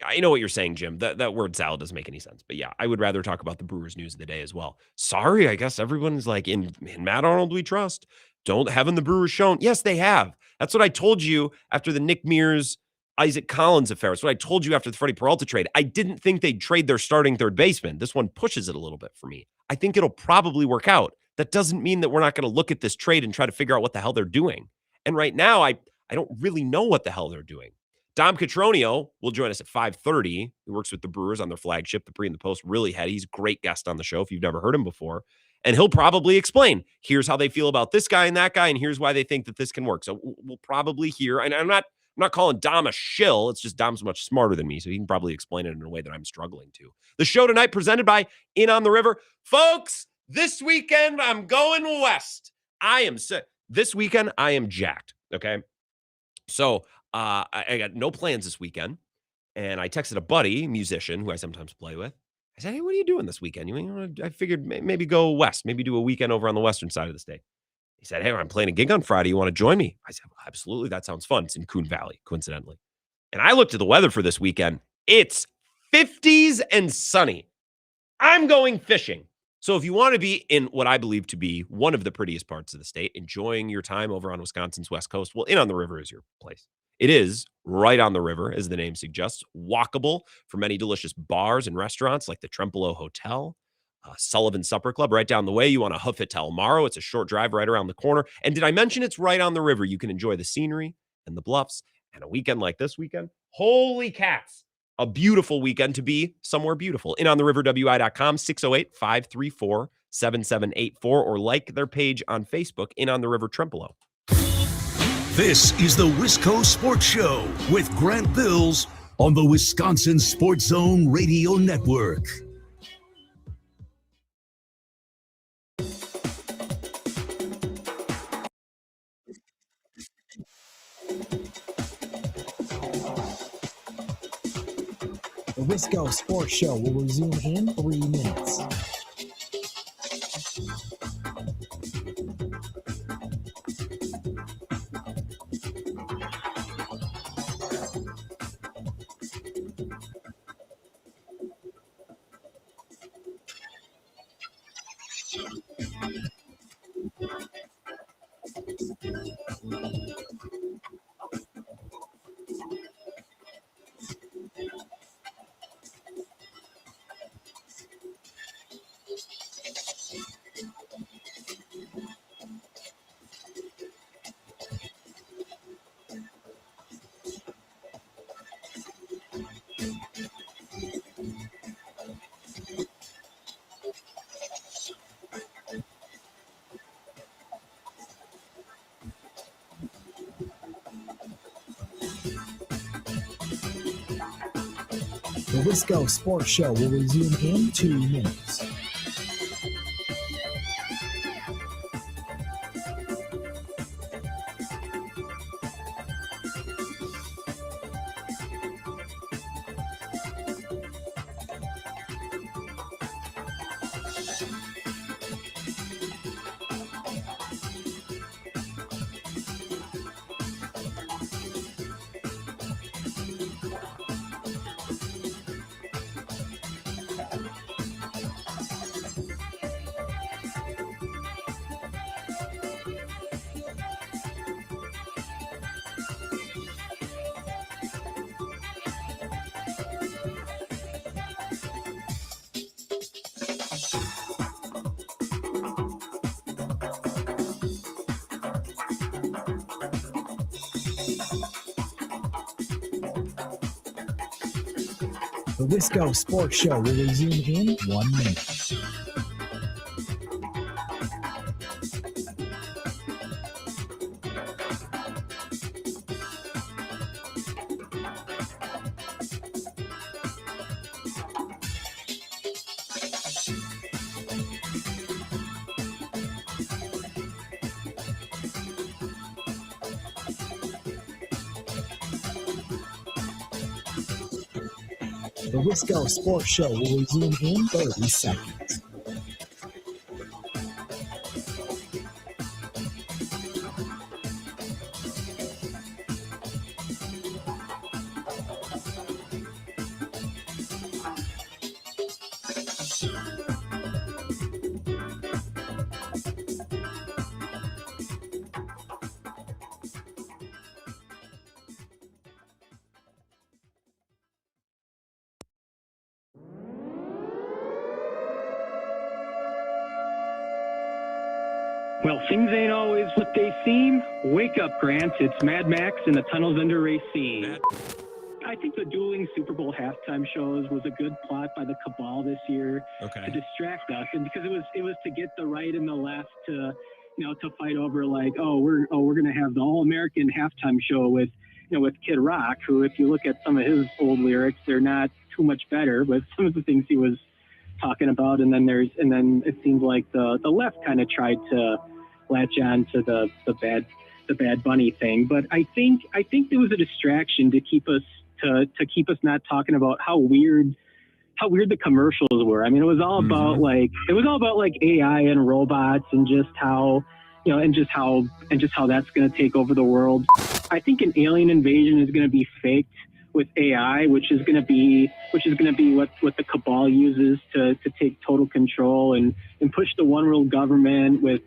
I know what you're saying, Jim. That word salad doesn't make any sense. But yeah, I would rather talk about the Brewers news of the day as well. Sorry, I guess everyone's like, in Matt Arnold we trust. Haven't the Brewers shown? Yes, they have. That's what I told you after the Nick Mears, Isaac Collins affair. That's what I told you after the Freddie Peralta trade. I didn't think they'd trade their starting third baseman. This one pushes it a little bit for me. I think it'll probably work out. That doesn't mean that we're not going to look at this trade and try to figure out what the hell they're doing. And right now, I don't really know what the hell they're doing. Dom Cotroneo will join us at 5:30. He works with the Brewers on their flagship, The Pre and the Post. Really heady. He's a great guest on the show if you've never heard him before. And he'll probably explain, here's how they feel about this guy and that guy, and here's why they think that this can work. So we'll probably hear, and I'm not calling Dom a shill. It's just Dom's much smarter than me, so he can probably explain it in a way that I'm struggling to. The show tonight presented by In on the River. Folks, this weekend I'm going west. This weekend I am jacked, okay? So I got no plans this weekend, and I texted a buddy, musician, who I sometimes play with. I said, hey, what are you doing this weekend? I figured maybe go west, maybe do a weekend over on the western side of the state. He said, hey, I'm playing a gig on Friday. You want to join me? I said, well, absolutely. That sounds fun. It's in Coon Valley, coincidentally. And I looked at the weather for this weekend. It's 50s and sunny. I'm going fishing. So if you want to be in what I believe to be one of the prettiest parts of the state, enjoying your time over on Wisconsin's West Coast, well, In on the River is your place. It is right on the river, as the name suggests, walkable for many delicious bars and restaurants like the Trempolo Hotel, Sullivan Supper Club right down the way. You want to hoof it to Elmaro. It's a short drive right around the corner. And did I mention it's right on the river? You can enjoy the scenery and the bluffs. And a weekend like this weekend, holy cats, a beautiful weekend to be somewhere beautiful. InOnTheRiverWI.com, 608-534-7784, or like their page on Facebook, In on the River Trempolo. This is the Wisco Sports Show with Grant Bills on the Wisconsin Sports Zone Radio Network. The Wisco Sports Show will resume in 3 minutes. The Wisco Sports Show will resume in 2 minutes. The Wisco Sports Show will resume in 1 minute. The Wisco Sports Show will resume in 30 seconds. Well, things ain't always what they seem. Wake up, Grant. It's Mad Max in the tunnels under Racine. I think the dueling Super Bowl halftime shows was a good plot by the cabal this year to distract us, and because it was to get the right and the left to, to fight over like, we're gonna have the All-American halftime show with Kid Rock, who, if you look at some of his old lyrics, they're not too much better with some of the things he was talking about, and then it seems like the left kind of tried to latch on to the Bad Bunny thing, but I think there was a distraction to keep us not talking about how weird the commercials were. I mean, it was all about like AI and robots and just how that's going to take over the world. I think an alien invasion is going to be faked with AI, which is going to be what the cabal uses to take total control and push the one world government with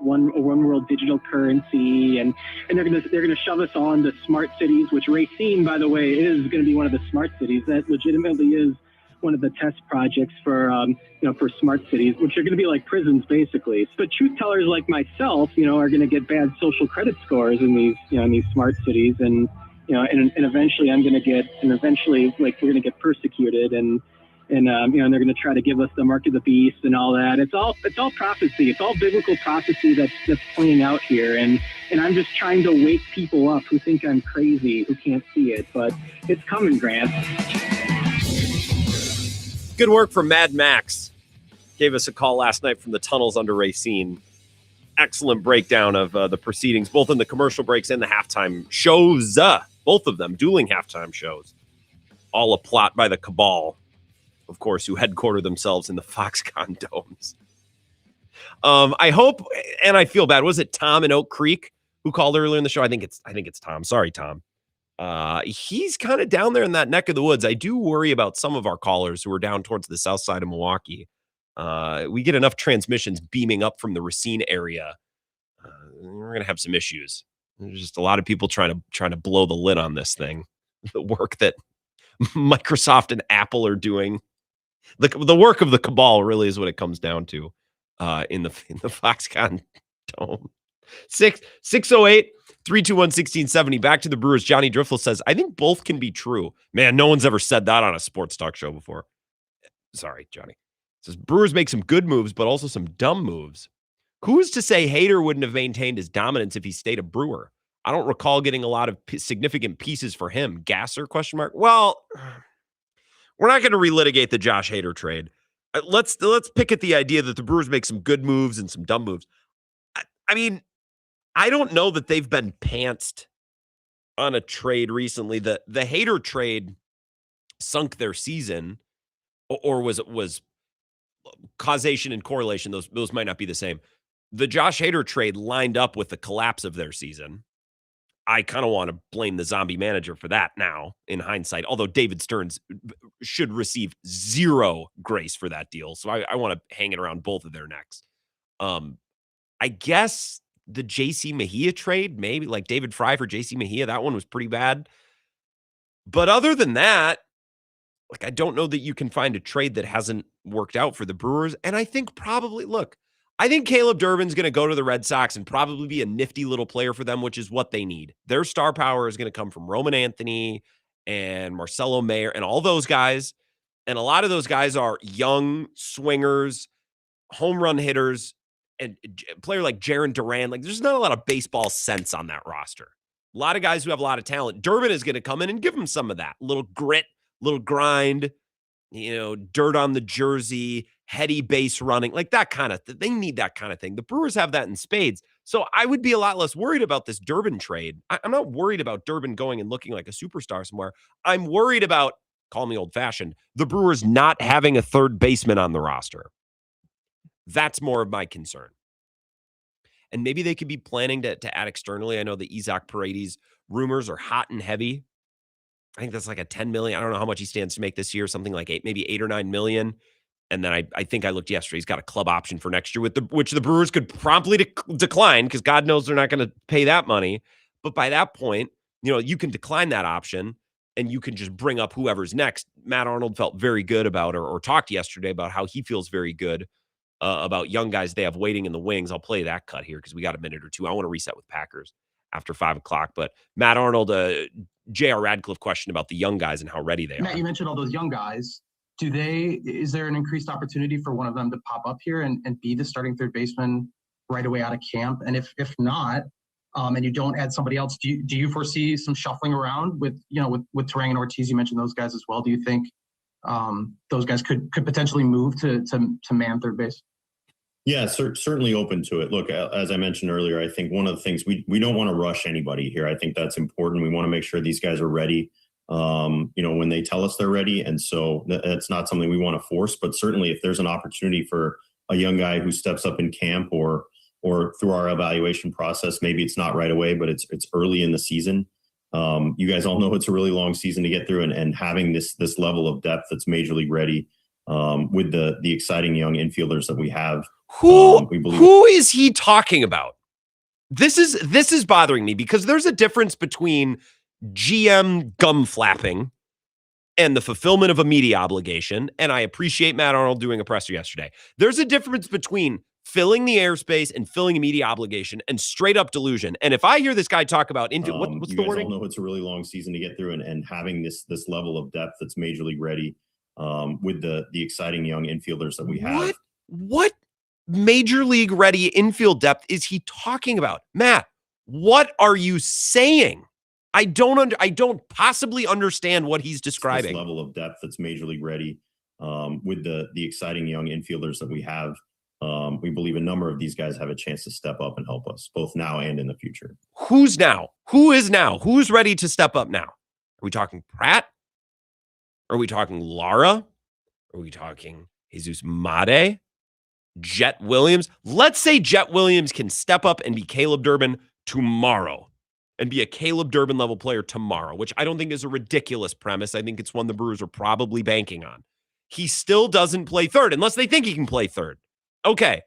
one world digital currency, and they're gonna shove us all into smart cities, which Racine, by the way, is going to be one of the smart cities. That legitimately is one of the test projects for smart cities, which are going to be like prisons basically. But truth tellers like myself, are going to get bad social credit scores in these smart cities, and eventually we're going to get persecuted, and they're going to try to give us the mark of the beast and all that. It's all prophecy. It's all biblical prophecy that's playing out here, and I'm just trying to wake people up who think I'm crazy, who can't see it, but it's coming, Grant. Good work from Mad Max. Gave us a call last night from the tunnels under Racine. Excellent breakdown of the proceedings, both in the commercial breaks and the halftime shows. Both of them, dueling halftime shows. All a plot by the cabal, of course, who headquarter themselves in the Foxconn domes. I hope, and I feel bad. Was it Tom in Oak Creek who called earlier in the show? I think it's Tom. Sorry, Tom. He's kind of down there in that neck of the woods. I do worry about some of our callers who are down towards the south side of Milwaukee. We get enough transmissions beaming up from the Racine area. We're going to have some issues. There's just a lot of people trying to blow the lid on this thing. The work that Microsoft and Apple are doing. The work of the cabal really is what it comes down to in the Foxconn dome. 608-321-1670. Back to the Brewers. Johnny Driftle says, I think both can be true. Man, no one's ever said that on a sports talk show before. Sorry, Johnny. Says Brewers make some good moves, but also some dumb moves. Who's to say Hader wouldn't have maintained his dominance if he stayed a Brewer? I don't recall getting a lot of significant pieces for him. Gasser, ? Well, we're not going to relitigate the Josh Hader trade. Let's pick at the idea that the Brewers make some good moves and some dumb moves. I mean, I don't know that they've been pantsed on a trade recently. The Hader trade sunk their season, or was causation and correlation. Those might not be the same. The Josh Hader trade lined up with the collapse of their season. I kind of want to blame the zombie manager for that now, in hindsight, although David Stearns should receive zero grace for that deal. So I want to hang it around both of their necks. I guess the JC Mejia trade, maybe like David Fry for JC Mejia, that one was pretty bad. But other than that, like, I don't know that you can find a trade that hasn't worked out for the Brewers. And I think I think Caleb Durbin's going to go to the Red Sox and probably be a nifty little player for them, which is what they need. Their star power is going to come from Roman Anthony and Marcelo Mayer and all those guys. And a lot of those guys are young swingers, home run hitters, and a player like Jarren Duran. Like, there's not a lot of baseball sense on that roster. A lot of guys who have a lot of talent. Durbin is going to come in and give them some of that. Little grit, little grind, dirt on the jersey, heady base running, like that kind of they need that kind of thing. The Brewers have that in spades. So I would be a lot less worried about this Durbin trade. I'm not worried about Durbin going and looking like a superstar somewhere. I'm worried about call me old-fashioned, the Brewers not having a third baseman on the roster. That's more of my concern. And maybe they could be planning to add externally. I know the Isaac Paredes rumors are hot and heavy. I think that's like a $10 million. I don't know how much he stands to make this year, something like maybe $8 or $9 million. And then I think I looked yesterday. He's got a club option for next year, which the Brewers could promptly decline because God knows they're not going to pay that money. But by that point, you can decline that option and you can just bring up whoever's next. Matt Arnold felt very good about or talked yesterday about how he feels very good about young guys they have waiting in the wings. I'll play that cut here because we got a minute or two. I want to reset with Packers after 5 o'clock. But Matt Arnold, J.R. Radcliffe question about the young guys and how ready they are. Matt, you mentioned all those young guys. Is there an increased opportunity for one of them to pop up here and be the starting third baseman right away out of camp? And if not, and you don't add somebody else, do you foresee some shuffling around with Turang and Ortiz? You mentioned those guys as well. Do you think those guys could potentially move to man third base? Yeah, certainly open to it. Look, as I mentioned earlier, I think one of the things we don't want to rush anybody here. I think that's important. We want to make sure these guys are ready, when they tell us they're ready. And so that's not something we want to force, but certainly if there's an opportunity for a young guy who steps up in camp or through our evaluation process, maybe it's not right away, but it's early in the season. You guys all know it's a really long season to get through, and having this level of depth that's major league ready with the exciting young infielders that we have. Who is he talking about? This is bothering me because there's a difference between GM gum flapping and the fulfillment of a media obligation. And I appreciate Matt Arnold doing a presser yesterday. There's a difference between filling the airspace and filling a media obligation and straight up delusion. And if I hear this guy talk about what's the wording? You guys all know it's a really long season to get through, and having this level of depth that's major league ready with the exciting young infielders that we have. What major league ready infield depth is he talking about? Matt, what are you saying? I don't possibly understand what he's describing. This level of depth that's major league ready with the exciting young infielders that we have. We believe a number of these guys have a chance to step up and help us both now and in the future. Who's now? Who is now? Who's ready to step up now? Are we talking Pratt? Are we talking Lara? Are we talking Jesus Made? Jet Williams? Let's say Jet Williams can step up and be Caleb Durbin tomorrow and be a Caleb Durbin level player tomorrow, which I don't think is a ridiculous premise. I think it's one the Brewers are probably banking on. He still doesn't play third unless they think he can play third. Okay.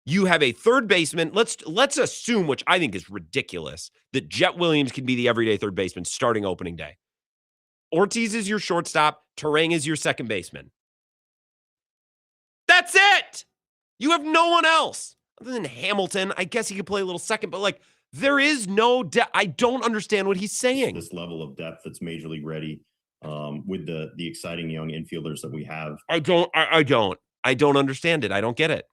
You have a third baseman. Let's assume, which I think is ridiculous, that Jet Williams can be the everyday third baseman starting opening day. Ortiz is your shortstop. Turang is your second baseman. That's it. You have no one else other than Hamilton. I guess he could play a little second, but there is no depth. I don't understand what he's saying. This level of depth that's major league ready with the exciting young infielders that we have. I don't understand it. I don't get it.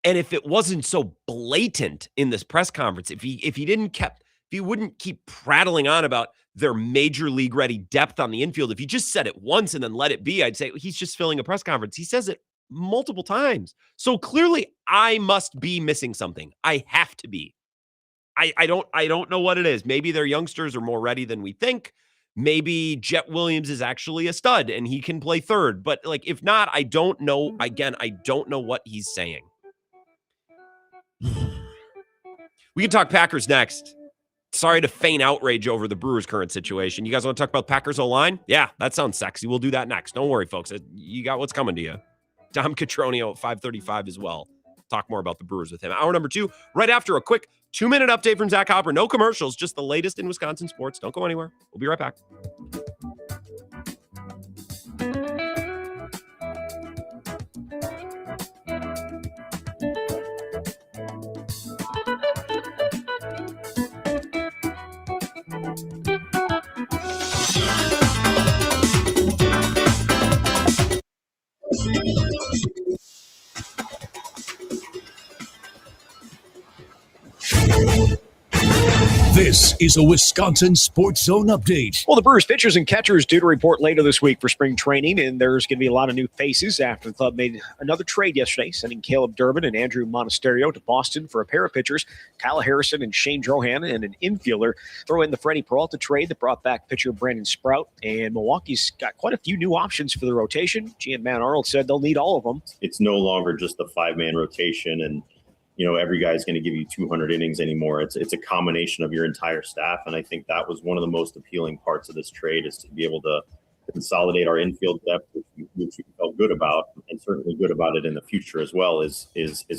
And if it wasn't so blatant in this press conference, if he wouldn't keep prattling on about their major league ready depth on the infield, if he just said it once and then let it be, I'd say he's just filling a press conference. He says it multiple times. So clearly I must be missing something. I have to be. I don't know what it is. Maybe their youngsters are more ready than we think. Maybe Jet Williams is actually a stud and he can play third. But if not, I don't know. Again, I don't know what he's saying. We can talk Packers next. Sorry to feign outrage over the Brewers' current situation. You guys want to talk about Packers O-line? Yeah, that sounds sexy. We'll do that next. Don't worry, folks. You got what's coming to you. Dom Cotroneo at 5:35 as well. Talk more about the Brewers with him. Hour number 2, right after a quick 2-minute update from Zach Hopper. No commercials, just the latest in Wisconsin sports. Don't go anywhere. We'll be right back. This is a Wisconsin Sports Zone update. Well, the Brewers pitchers and catchers due to report later this week for spring training, and there's going to be a lot of new faces after the club made another trade yesterday, sending Caleb Durbin and Andrew Monasterio to Boston for a pair of pitchers, Kyle Harrison and Shane Drohan, and an infielder. Throw in the Freddie Peralta trade that brought back pitcher Brandon Sprout, and Milwaukee's got quite a few new options for the rotation. GM Matt Arnold said they'll need all of them. It's no longer just the five-man rotation and every guy's going to give you 200 innings anymore. It's a combination of your entire staff. And I think that was one of the most appealing parts of this trade, is to be able to consolidate our infield depth, which we felt good about, and certainly good about it in the future as well, is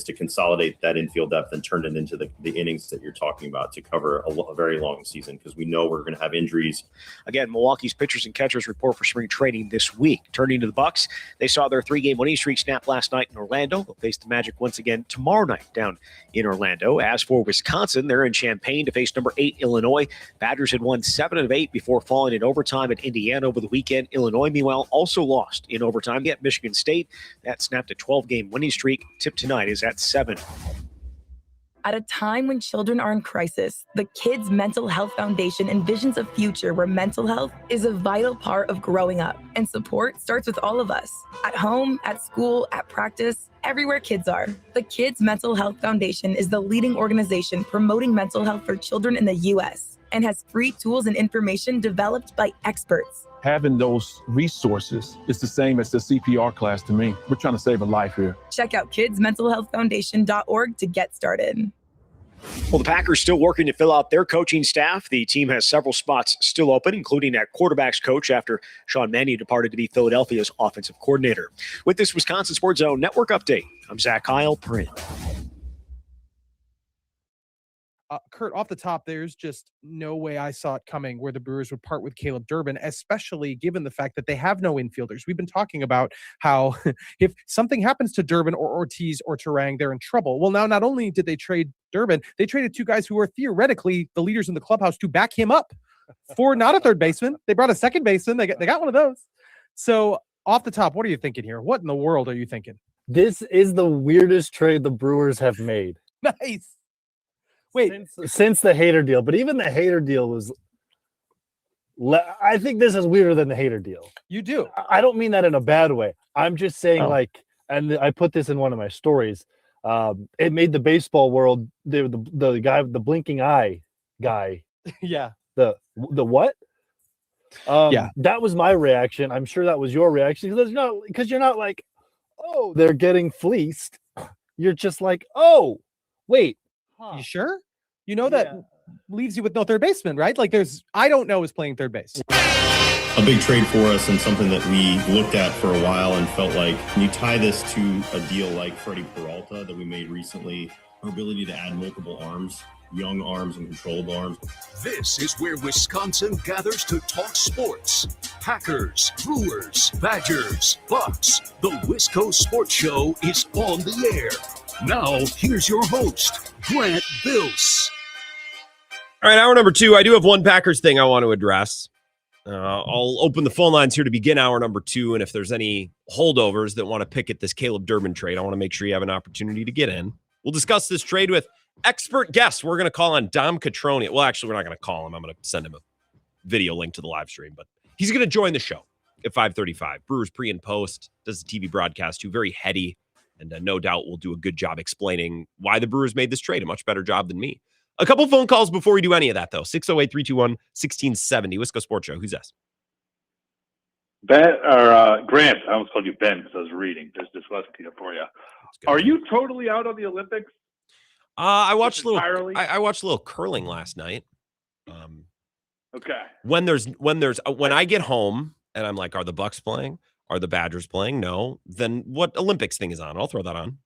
to consolidate that infield depth and turn it into the innings that you're talking about to cover a very long season, because we know we're going to have injuries. Again, Milwaukee's pitchers and catchers report for spring training this week. Turning to the Bucks, they saw their 3-game winning streak snap last night in Orlando. They'll face the Magic once again tomorrow night down in Orlando. As for Wisconsin, they're in Champaign to face number 8 Illinois. Badgers had won 7 of 8 before falling in overtime at Indiana over the weekend. Illinois, meanwhile, also lost in overtime at Michigan State. That snapped a 12-game winning streak. Tip tonight is at 7. At a time when children are in crisis, the Kids Mental Health Foundation envisions a future where mental health is a vital part of growing up, and support starts with all of us. At home, at school, at practice, everywhere kids are. The Kids Mental Health Foundation is the leading organization promoting mental health for children in the U.S. and has free tools and information developed by experts. Having those resources is the same as the CPR class to me. We're trying to save a life here. Check out kidsmentalhealthfoundation.org to get started. Well, the Packers still working to fill out their coaching staff. The team has several spots still open, including at quarterback's coach after Sean Mannion departed to be Philadelphia's offensive coordinator. With this Wisconsin Sports Zone Network update, I'm Zach Kyle, Print. Kurt, off the top, there's just no way I saw it coming where the Brewers would part with Caleb Durbin, especially given the fact that they have no infielders. We've been talking about how if something happens to Durbin or Ortiz or Turang, they're in trouble. Well, now not only did they trade Durbin, they traded 2 guys who were theoretically the leaders in the clubhouse to back him up for not a third baseman. They brought a second baseman. They got one of those. So off the top, what are you thinking here? What in the world are you thinking? This is the weirdest trade the Brewers have made. Nice. Wait, since the Hader deal, but even the Hader deal was, I think this is weirder than the Hader deal. You do. I don't mean that in a bad way. I'm just saying and I put this in one of my stories. It made the baseball world, the guy, the blinking eye guy. Yeah. The what? Yeah. That was my reaction. I'm sure that was your reaction, because you're not like, oh, they're getting fleeced. You're just like, oh, wait. You sure? You know that leaves you with no third baseman, right? Like I don't know is playing third base. A big trade for us, and something that we looked at for a while and felt like, when you tie this to a deal like Freddie Peralta that we made recently, our ability to add multiple arms, young arms and controlled arms. This is where Wisconsin gathers to talk sports. Packers, Brewers, Badgers, Bucks. The Wisco Sports Show is on the air. Now, here's your host, Grant Bills. All right, hour number 2. I do have one Packers thing I want to address. I'll open the phone lines here to begin hour number 2, and if there's any holdovers that want to pick at this Caleb Durbin trade, I want to make sure you have an opportunity to get in. We'll discuss this trade with expert guests. We're going to call on Dom Cotroneo. Well, actually, we're not going to call him. I'm going to send him a video link to the live stream, but he's going to join the show at 5:35. Brewers pre and post, does the TV broadcast too. Very heady. And no doubt will do a good job explaining why the Brewers made this trade. A much better job than me. A couple phone calls before we do any of that, though. 608-321-1670. Wisco Sports Show. Who's this? Grant. I almost called you Ben because I was reading. There's dyslexia for you. Are you totally out of the Olympics? I watched a little. I watched a little curling last night. Okay. When I get home and I'm like, are the Bucks playing? Are the Badgers playing? No. Then what Olympics thing is on? I'll throw that on.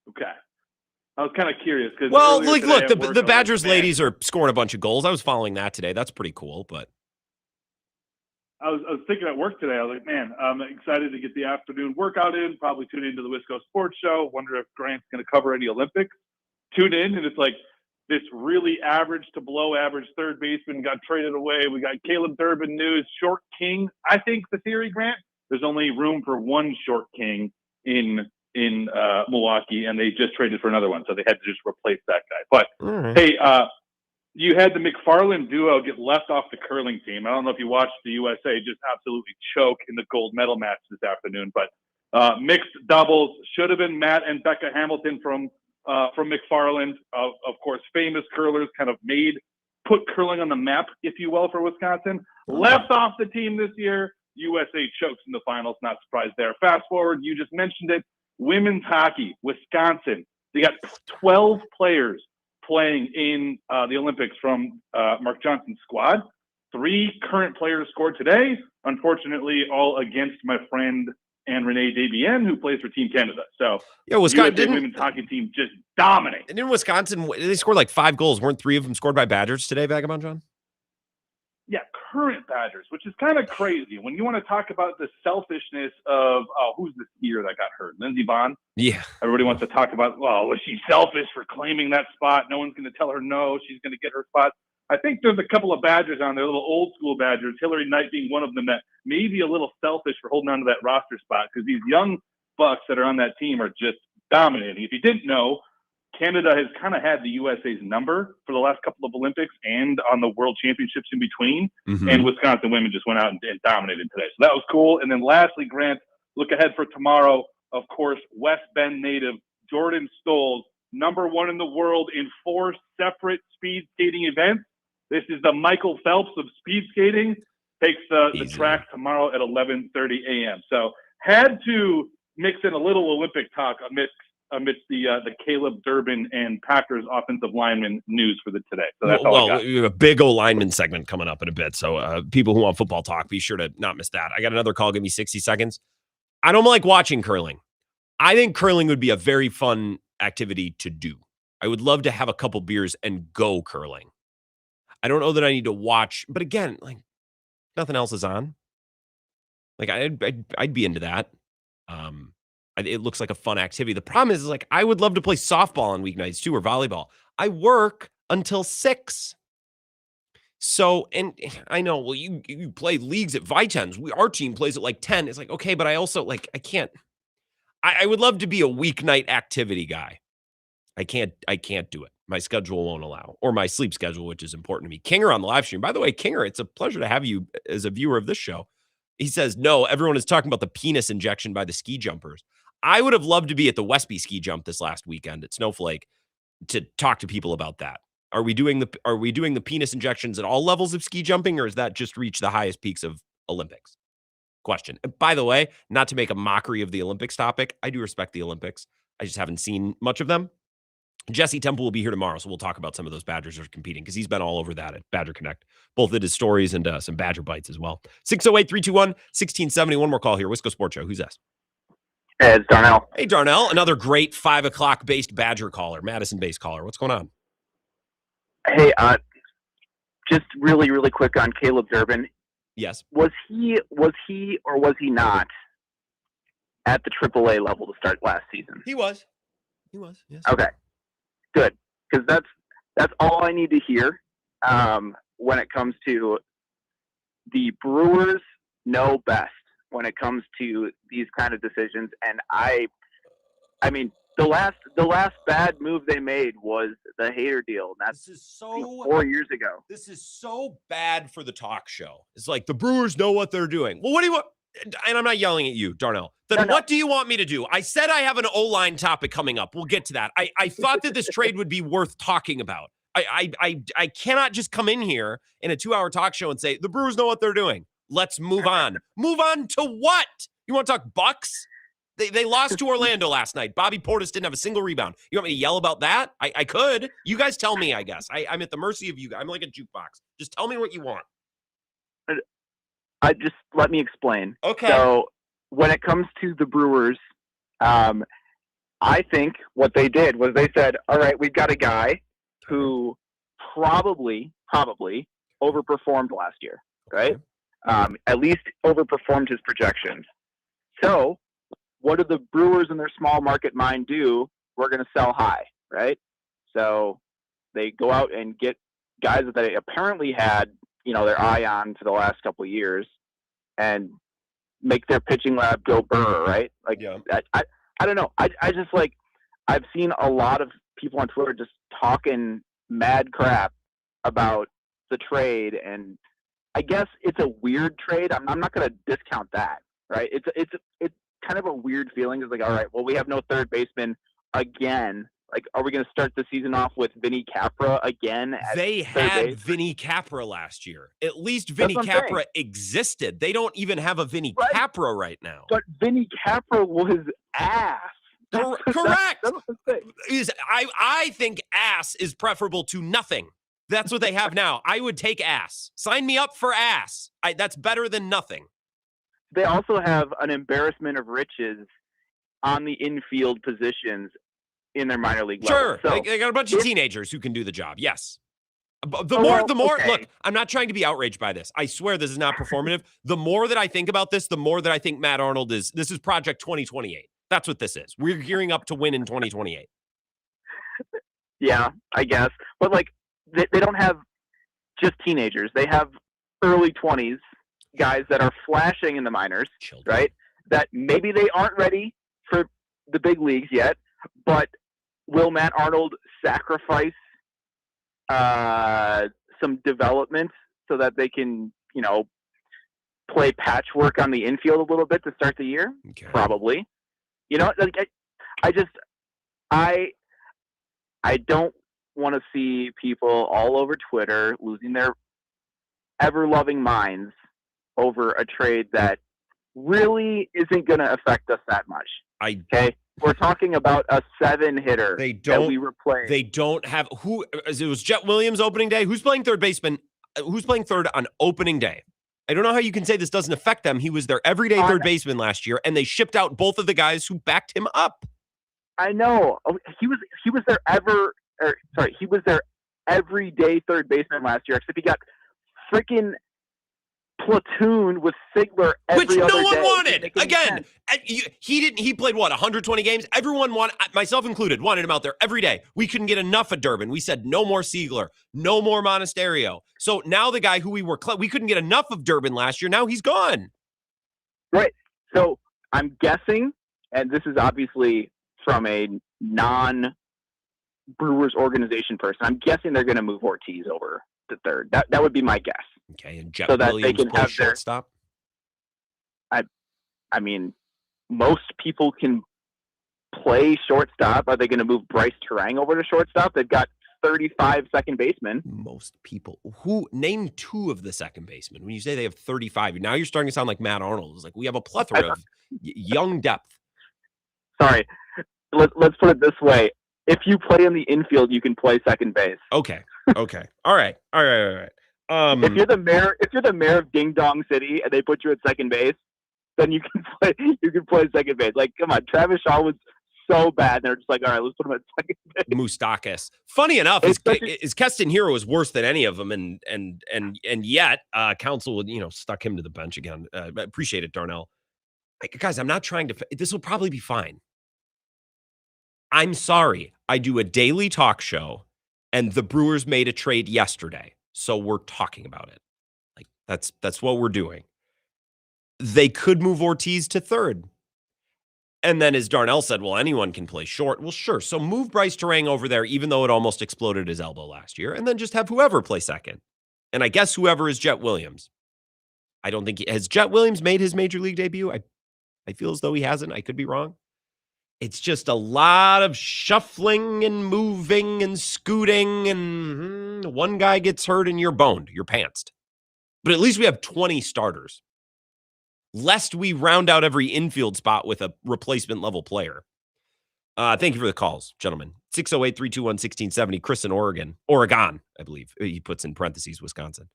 Okay. I was kind of curious because look, the Badgers ladies are scoring a bunch of goals. I was following that today. That's pretty cool. But I was thinking at work today. I was like, man, I'm excited to get the afternoon workout in. Probably tune into the Wisco Sports Show. Wonder if Grant's going to cover any Olympics. Tune in, and it's like this really average to below average third baseman got traded away. We got Caleb Durbin news, short king. I think the theory, Grant, there's only room for one short king in Milwaukee, and they just traded for another one, so they had to just replace that guy. But hey, you had the McFarland duo get left off the curling team. I don't know if you watched the USA just absolutely choke in the gold medal match this afternoon, but mixed doubles should have been Matt and Becca Hamilton from McFarland, of course, famous curlers, kind of put curling on the map, if you will, for Wisconsin. Left off the team this year. USA chokes in the finals. Not surprised there. Fast forward, you just mentioned it. Women's hockey, Wisconsin. They got 12 players playing in the Olympics from Mark Johnson's squad. 3 current players scored today. Unfortunately, all against my friend and Renee Desbiens, who plays for Team Canada. So, yeah, Wisconsin USA women's hockey team just dominate. And in Wisconsin, they scored like 5 goals. Weren't 3 of them scored by Badgers today, Vagabond John? Yeah, current Badgers, which is kind of crazy. When you want to talk about the selfishness of, who's the skier that got hurt? Lindsey Vonn? Yeah. Everybody wants to talk about, was she selfish for claiming that spot? No one's going to tell her no. She's going to get her spot. I think there's a couple of Badgers on there, little old school Badgers, Hillary Knight being one of them, that may be a little selfish for holding on to that roster spot, because these young Bucks that are on that team are just dominating. If you didn't know, Canada has kind of had the USA's number for the last couple of Olympics and on the World Championships in between. Mm-hmm. And Wisconsin women just went out and dominated today. So that was cool. And then lastly, Grant, look ahead for tomorrow. Of course, West Bend native Jordan Stolz, #1 in the world in 4 separate speed skating events. This is the Michael Phelps of speed skating. Takes the track tomorrow at 11:30 a.m. So had to mix in a little Olympic talk amidst the Caleb Durbin and Packers offensive lineman news for today. So that's all I got. We have a big O lineman segment coming up in a bit. So people who want football talk, be sure to not miss that. I got another call. Give me 60 seconds. I don't like watching curling. I think curling would be a very fun activity to do. I would love to have a couple beers and go curling. I don't know that I need to watch, but again, like nothing else is on. Like I'd be into that. It looks like a fun activity. The problem is like I would love to play softball on weeknights too, or volleyball. I work until 6. So, and I know, well, you play leagues at Vitens. Our team plays at like 10. It's like, okay, but I also like, I can't. I would love to be a weeknight activity guy. I can't do it. My schedule won't allow, or my sleep schedule, which is important to me. Kinger on the live stream. By the way, Kinger, it's a pleasure to have you as a viewer of this show. He says, no, everyone is talking about the penis injection by the ski jumpers. I would have loved to be at the Westby ski jump this last weekend at Snowflake to talk to people about that. Are we doing the penis injections at all levels of ski jumping, or is that just reach the highest peaks of Olympics? Question. And by the way, not to make a mockery of the Olympics topic, I do respect the Olympics. I just haven't seen much of them. Jesse Temple will be here tomorrow, so we'll talk about some of those Badgers that are competing, because he's been all over that at Badger Connect, both at his stories and some Badger bites as well. 608-321-1670. One more call here. Wisco Sports Show. Who's this? Hey, it's Darnell. Hey, Darnell. Another great 5 o'clock based Badger caller, Madison-based caller. What's going on? Hey, just really, really quick on Caleb Durbin. Yes. Was he or was he not at the AAA level to start last season? He was. Yes. Okay. Good. Because that's all I need to hear when it comes to the Brewers know best when it comes to these kind of decisions. And I mean, the last bad move they made was the Hader deal. That's 4 years ago. This is so bad for the talk show. It's like the Brewers know what they're doing. Well, what do you want? And I'm not yelling at you, Darnell. Then what do you want me to do? I said I have an O-line topic coming up. We'll get to that. I thought that this trade would be worth talking about. I cannot just come in here in a 2-hour talk show and say, the Brewers know what they're doing. Let's move on. Move on to what? You want to talk Bucks? They lost to Orlando last night. Bobby Portis didn't have a single rebound. You want me to yell about that? I could. You guys tell me, I guess. I'm at the mercy of you guys. I'm like a jukebox. Just tell me what you want. Just let me explain. Okay. So when it comes to the Brewers, I think what they did was they said, all right, we've got a guy who probably overperformed last year, right? At least overperformed his projections. So what do the Brewers in their small market mind do? We're going to sell high, right? So they go out and get guys that they apparently had, their eye on for the last couple of years, and make their pitching lab go burr, right? Like, yeah. I don't know. I just I've seen a lot of people on Twitter just talking mad crap about the trade, and I guess it's a weird trade. I'm not going to discount that, right? It's kind of a weird feeling. It's like, all right, well, we have no third baseman again. Like, are we going to start the season off with Vinny Capra again? They had Vinny Capra last year. At least Vinny Capra existed. They don't even have a Vinny Capra right now. But Vinny Capra was ass. Correct. I think ass is preferable to nothing. That's what they have now. I would take ass. Sign me up for ass. That's better than nothing. They also have an embarrassment of riches on the infield positions in their minor league level. Sure. So, they got a bunch of teenagers who can do the job. Yes. The more, look, I'm not trying to be outraged by this. I swear this is not performative. The more that I think about this, the more that I think Matt Arnold this is Project 2028. That's what this is. We're gearing up to win in 2028. Yeah, I guess. But like, they don't have just teenagers. They have early 20s guys that are flashing in the minors, right? That maybe they aren't ready for the big leagues yet, but will Matt Arnold sacrifice some development so that they can, play patchwork on the infield a little bit to start the year? Okay. Probably. Like I don't want to see people all over Twitter losing their ever-loving minds over a trade that really isn't going to affect us that much. Okay? We're talking about a 7-hitter that we replaced. They don't have it was Jet Williams opening day. Who's playing third baseman? Who's playing third on opening day? I don't know how you can say this doesn't affect them. He was their everyday third baseman last year, and they shipped out both of the guys who backed him up. I know. He was their everyday third baseman last year, except he got freaking platoon with Sigler every Which other no one day. wanted. Again, he played 120 games. Everyone wanted, myself included, wanted him out there every day. We couldn't get enough of Durbin. We said no more Sigler, no more Monasterio. So now the guy who we couldn't get enough of Durbin last year, now he's gone. Right. So I'm guessing, and this is obviously from a non-Brewers organization person, I'm guessing they're going to move Ortiz over to third. That would be my guess. Okay, and Jet so that Williams they can have shortstop. I mean, most people can play shortstop. Are they going to move Bryce Terang over to shortstop? They've got 35 second basemen. Most people. Who name 2 of the second basemen? When you say they have 35, now you're starting to sound like Matt Arnold. It's like we have a plethora of young depth. Sorry, let's put it this way: if you play in the infield, you can play second base. Okay. All right. If you're the mayor of Ding Dong City and they put you at second base, then you can play second base. Like, come on, Travis Shaw was so bad. And they're just like, all right, let's put him at second base. Moustakis. Funny enough, is Keston Hero was worse than any of them, and yet council would stuck him to the bench again. Appreciate it, Darnell. Guys, I'm not trying to. This will probably be fine. I'm sorry. I do a daily talk show, and the Brewers made a trade yesterday, so we're talking about it. Like that's what we're doing. They could move Ortiz to third. And then as Darnell said, well, anyone can play short. Well, sure. So move Bryce Terang over there, even though it almost exploded his elbow last year, and then just have whoever play second. And I guess whoever is Jet Williams. I don't think has Jet Williams made his major league debut? I feel as though he hasn't. I could be wrong. It's just a lot of shuffling and moving and scooting, and one guy gets hurt and you're boned. You're pantsed. But at least we have 20 starters. Lest we round out every infield spot with a replacement level player. Thank you for the calls, gentlemen. 608-321-1670. Chris in Oregon, I believe. He puts in parentheses, Wisconsin.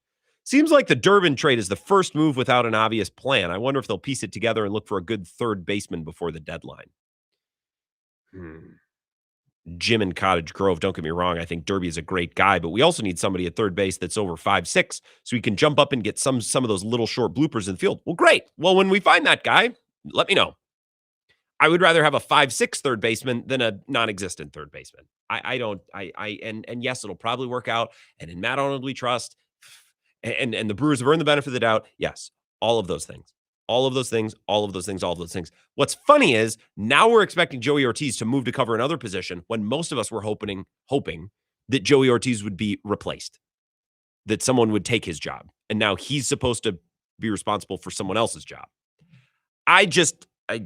Seems like the Durbin trade is the first move without an obvious plan. I wonder if they'll piece it together and look for a good third baseman before the deadline. Jim in Cottage Grove, don't get me wrong. I think Derby is a great guy, but we also need somebody at third base that's over 5'6", so he can jump up and get some of those little short bloopers in the field. Well, great. Well, when we find that guy, let me know. I would rather have a 5'6" third baseman than a non-existent third baseman. And yes, it'll probably work out. And in Matt Arnold we trust. And the Brewers have earned the benefit of the doubt. Yes, all of those things. All of those things. What's funny is now we're expecting Joey Ortiz to move to cover another position when most of us were hoping that Joey Ortiz would be replaced. that someone would take his job. And now he's supposed to be responsible for someone else's job. I just have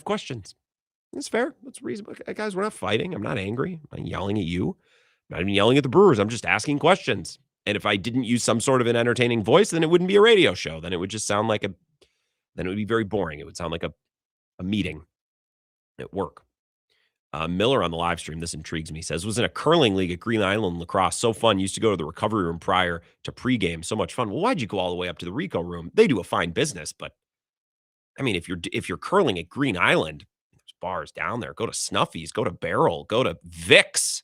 questions. It's fair. That's reasonable. Guys, we're not fighting. I'm not angry. I'm not yelling at you. I'm not even yelling at the Brewers. I'm just asking questions. And if I didn't use some sort of an entertaining voice, then it wouldn't be a radio show. Then it would just sound like then it would be very boring. It would sound like a meeting at work. Miller on the live stream, this intrigues me, says, was in a curling league at Green Island Lacrosse. So fun. Used to go to the recovery room prior to pregame. So much fun. Well, why'd you go all the way up to the Rico room? They do a fine business, but I mean, if you're curling at Green Island, there's bars down there. Go to Snuffy's, go to Barrel, go to Vic's,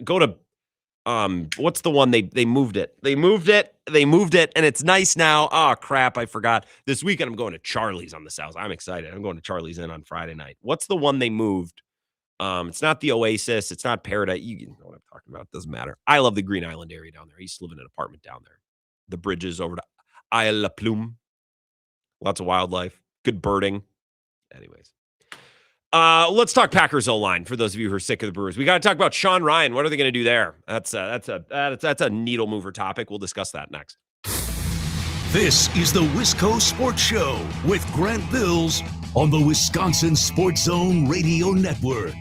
go to what's the one they moved it? They moved it, and it's nice now. Oh crap, I forgot. This weekend I'm going to Charlie's on the South. I'm excited. I'm going to Charlie's Inn on Friday night. What's the one they moved? It's not the Oasis. It's not Paradise. You know what I'm talking about. It doesn't matter. I love the Green Island area down there. I used to live in an apartment down there. The bridges over to Isle La Plume. Lots of wildlife. Good birding. Anyways. Let's talk Packers O-line for those of you who are sick of the Brewers. We got to talk about Sean Ryan. What are they going to do there? That's a needle mover topic. We'll discuss that next. This is the Wisco Sports Show with Grant Bills on the Wisconsin Sports Zone Radio Network.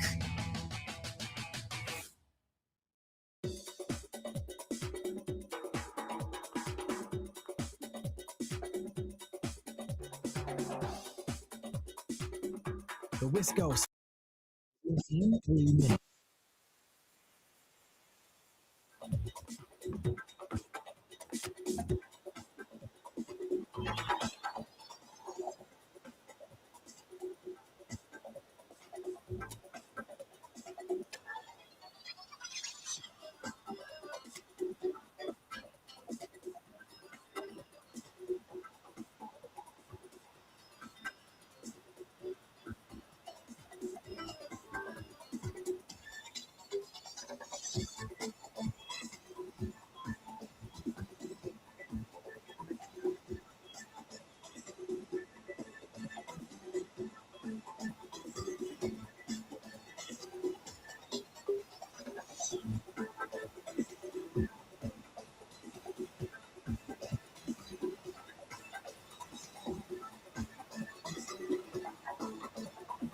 The Wisco in 3 minutes.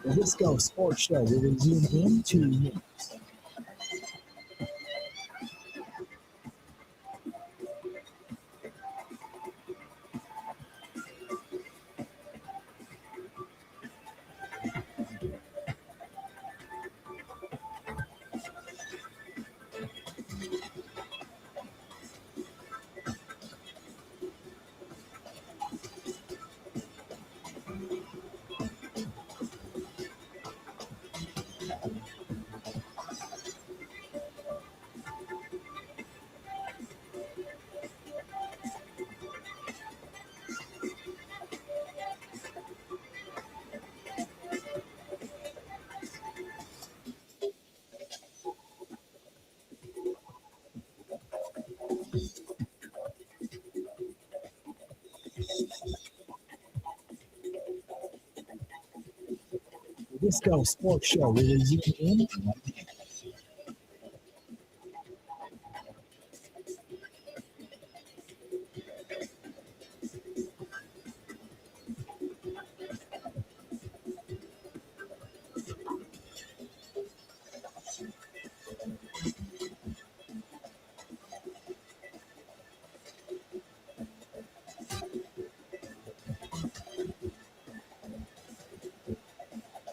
The Wisco Sports Show will resume in 2 minutes. The Wisco Sports Show will resume in 1 minute.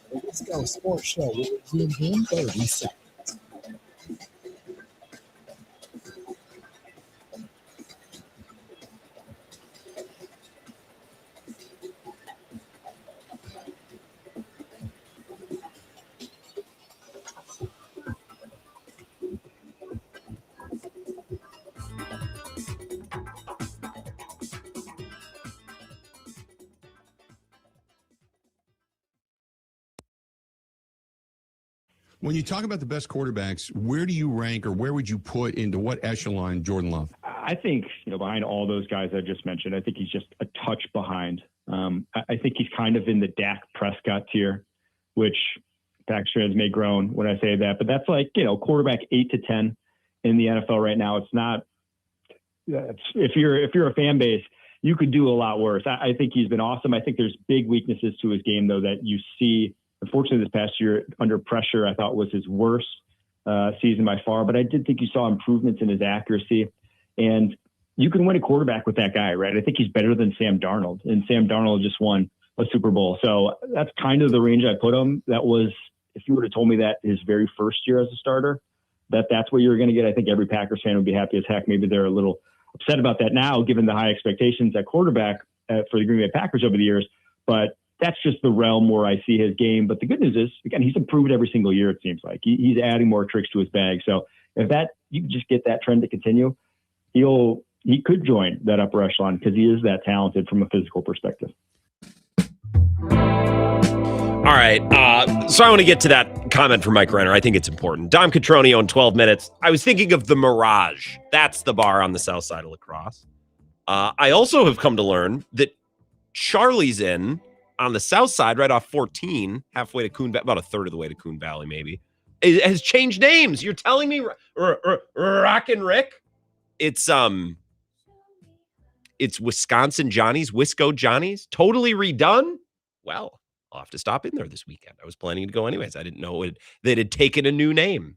The Wisco Sports Show will resume in 30 seconds. When you talk about the best quarterbacks, where do you rank or where would you put into what echelon Jordan Love? I think, behind all those guys I just mentioned, I think he's just a touch behind. I think he's kind of in the Dak Prescott tier, which Packers fans may groan when I say that, but that's like, quarterback 8 to 10 in the NFL right now. It's not. If you're a fan base, you could do a lot worse. I think he's been awesome. I think there's big weaknesses to his game, though, that you see. Unfortunately, this past year, under pressure, I thought was his worst season by far. But I did think you saw improvements in his accuracy. And you can win a quarterback with that guy, right? I think he's better than Sam Darnold. And Sam Darnold just won a Super Bowl. So that's kind of the range I put him. That was, if you would have told me that his very first year as a starter, that's what you were going to get, I think every Packers fan would be happy as heck. Maybe they're a little upset about that now, given the high expectations at quarterback for the Green Bay Packers over the years. But that's just the realm where I see his game. But the good news is, again, he's improved every single year, it seems like. He's adding more tricks to his bag. So if you just get that trend to continue, he could join that upper echelon because he is that talented from a physical perspective. All right. So I want to get to that comment from Mike Renner. I think it's important. Dom Cotroneo in 12 minutes. I was thinking of the Mirage. That's the bar on the south side of La Crosse. I also have come to learn that Charlie's Inn on the south side, right off 14, halfway to Coon, about a third of the way to Coon Valley, maybe, it has changed names. You're telling me Rock and Rick? It's Wisconsin Johnny's, Wisco Johnny's, totally redone. Well, I'll have to stop in there this weekend. I was planning to go anyways. I didn't know that had taken a new name.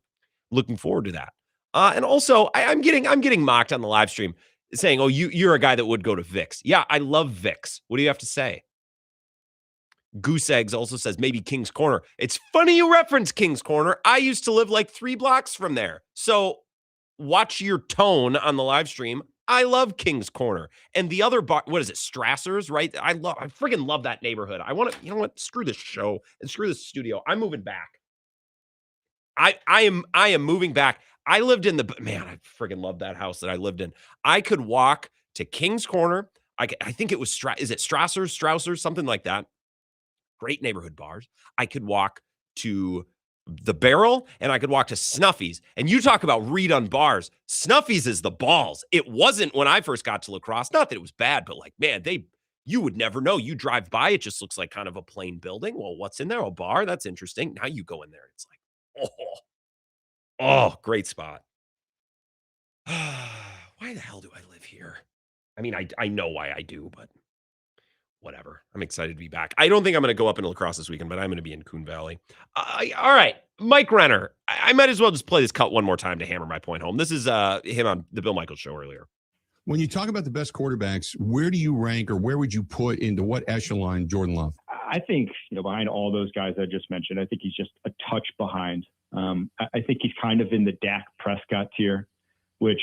Looking forward to that. And also, I'm getting mocked on the live stream saying, "Oh, you're a guy that would go to Vic's." Yeah, I love Vic's. What do you have to say? Goose Eggs also says maybe King's Corner. It's funny you reference King's Corner. I used to live like 3 blocks from there. So watch your tone on the live stream. I love King's Corner. And the other bar, what is it? Strasser's, right? I freaking love that neighborhood. I want to, you know what? Screw this show and screw this studio. I'm moving back. I am moving back. I lived in I freaking love that house that I lived in. I could walk to King's Corner. I think it was Strausser's, something like that. Great neighborhood bars. I could walk to the Barrel, and I could walk to Snuffy's. And you talk about redone bars. Snuffy's is the balls. It wasn't when I first got to La Crosse. Not that it was bad, but like, man, you would never know. You drive by, it just looks like kind of a plain building. Well, what's in there? A bar? That's interesting. Now you go in there, it's like, oh, great spot. Why the hell do I live here? I mean, I know why I do, but whatever. I'm excited to be back. I don't think I'm going to go up into La Crosse this weekend, but I'm going to be in Coon Valley. All right. Mike Renner. I might as well just play this cut one more time to hammer my point home. This is him on the Bill Michaels show earlier. When you talk about the best quarterbacks, where do you rank or where would you put into what echelon Jordan Love? I think, behind all those guys I just mentioned, I think he's just a touch behind. I think he's kind of in the Dak Prescott tier, which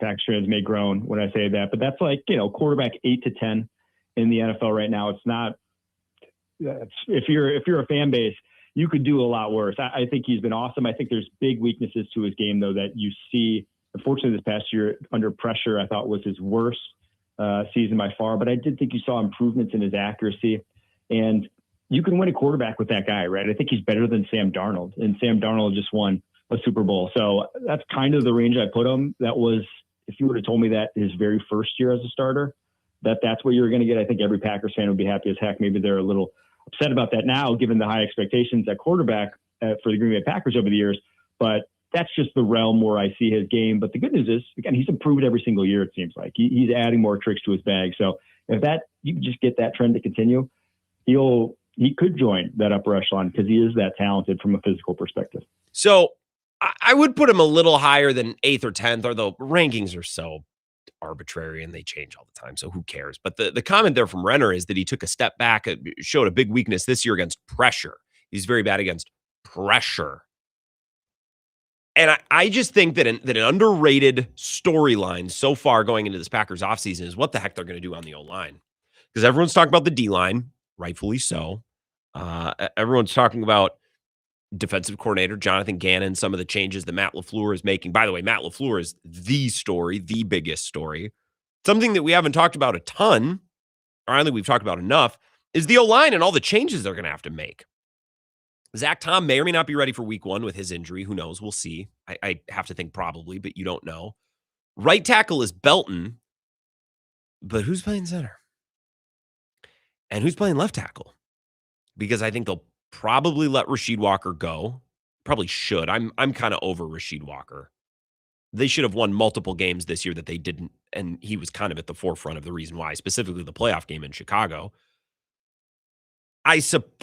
Packers fans may groan when I say that, but that's like, quarterback 8 to 10 in the NFL right now. It's not, if you're a fan base, you could do a lot worse. I think he's been awesome. I think there's big weaknesses to his game, though, that you see. Unfortunately, this past year, under pressure, I thought was his worst season by far. But I did think you saw improvements in his accuracy. And you can win a quarterback with that guy, right? I think he's better than Sam Darnold. And Sam Darnold just won a Super Bowl. So that's kind of the range I put him. That was, if you would have told me that his very first year as a starter, that's what you're going to get. I think every Packers fan would be happy as heck. Maybe they're a little upset about that now, given the high expectations at quarterback for the Green Bay Packers over the years. But that's just the realm where I see his game. But the good news is, again, he's improved every single year, it seems like. He's adding more tricks to his bag. So if you just get that trend to continue, he could join that upper echelon because he is that talented from a physical perspective. So I would put him a little higher than 8th or 10th, although rankings are so arbitrary and they change all the time. So who cares? But the comment there from Renner is that he took a step back, showed a big weakness this year against pressure. He's very bad against pressure. And I just think that an underrated storyline so far going into this Packers offseason is what the heck they're going to do on the O-line. Because everyone's talking about the D-line, rightfully so. Everyone's talking about defensive coordinator Jonathan Gannon, some of the changes that Matt LaFleur is making. By the way, Matt LaFleur is the story, the biggest story. Something that we haven't talked about a ton, or I don't think we've talked about enough, is the O-line and all the changes they're going to have to make. Zach Tom may or may not be ready for week 1 with his injury. Who knows? We'll see. I have to think probably, but you don't know. Right tackle is Belton, but who's playing center? And who's playing left tackle? Because I think they'll probably let Rasheed Walker go. Probably should. I'm kind of over Rasheed Walker. They should have won multiple games this year that they didn't, and he was kind of at the forefront of the reason why, specifically the playoff game in Chicago.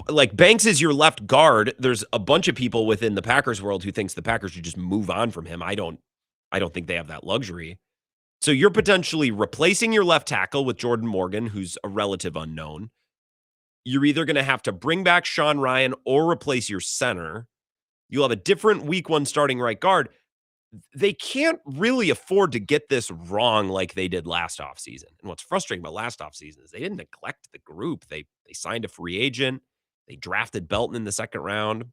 Like Banks is your left guard. There's a bunch of people within the Packers world who thinks the Packers should just move on from him. I don't think they have that luxury. So you're potentially replacing your left tackle with Jordan Morgan, who's a relative unknown. You're either going to have to bring back Sean Ryan or replace your center. You'll have a different week 1 starting right guard. They can't really afford to get this wrong like they did last offseason. And what's frustrating about last offseason is they didn't neglect the group. They signed a free agent. They drafted Belton in the 2nd round.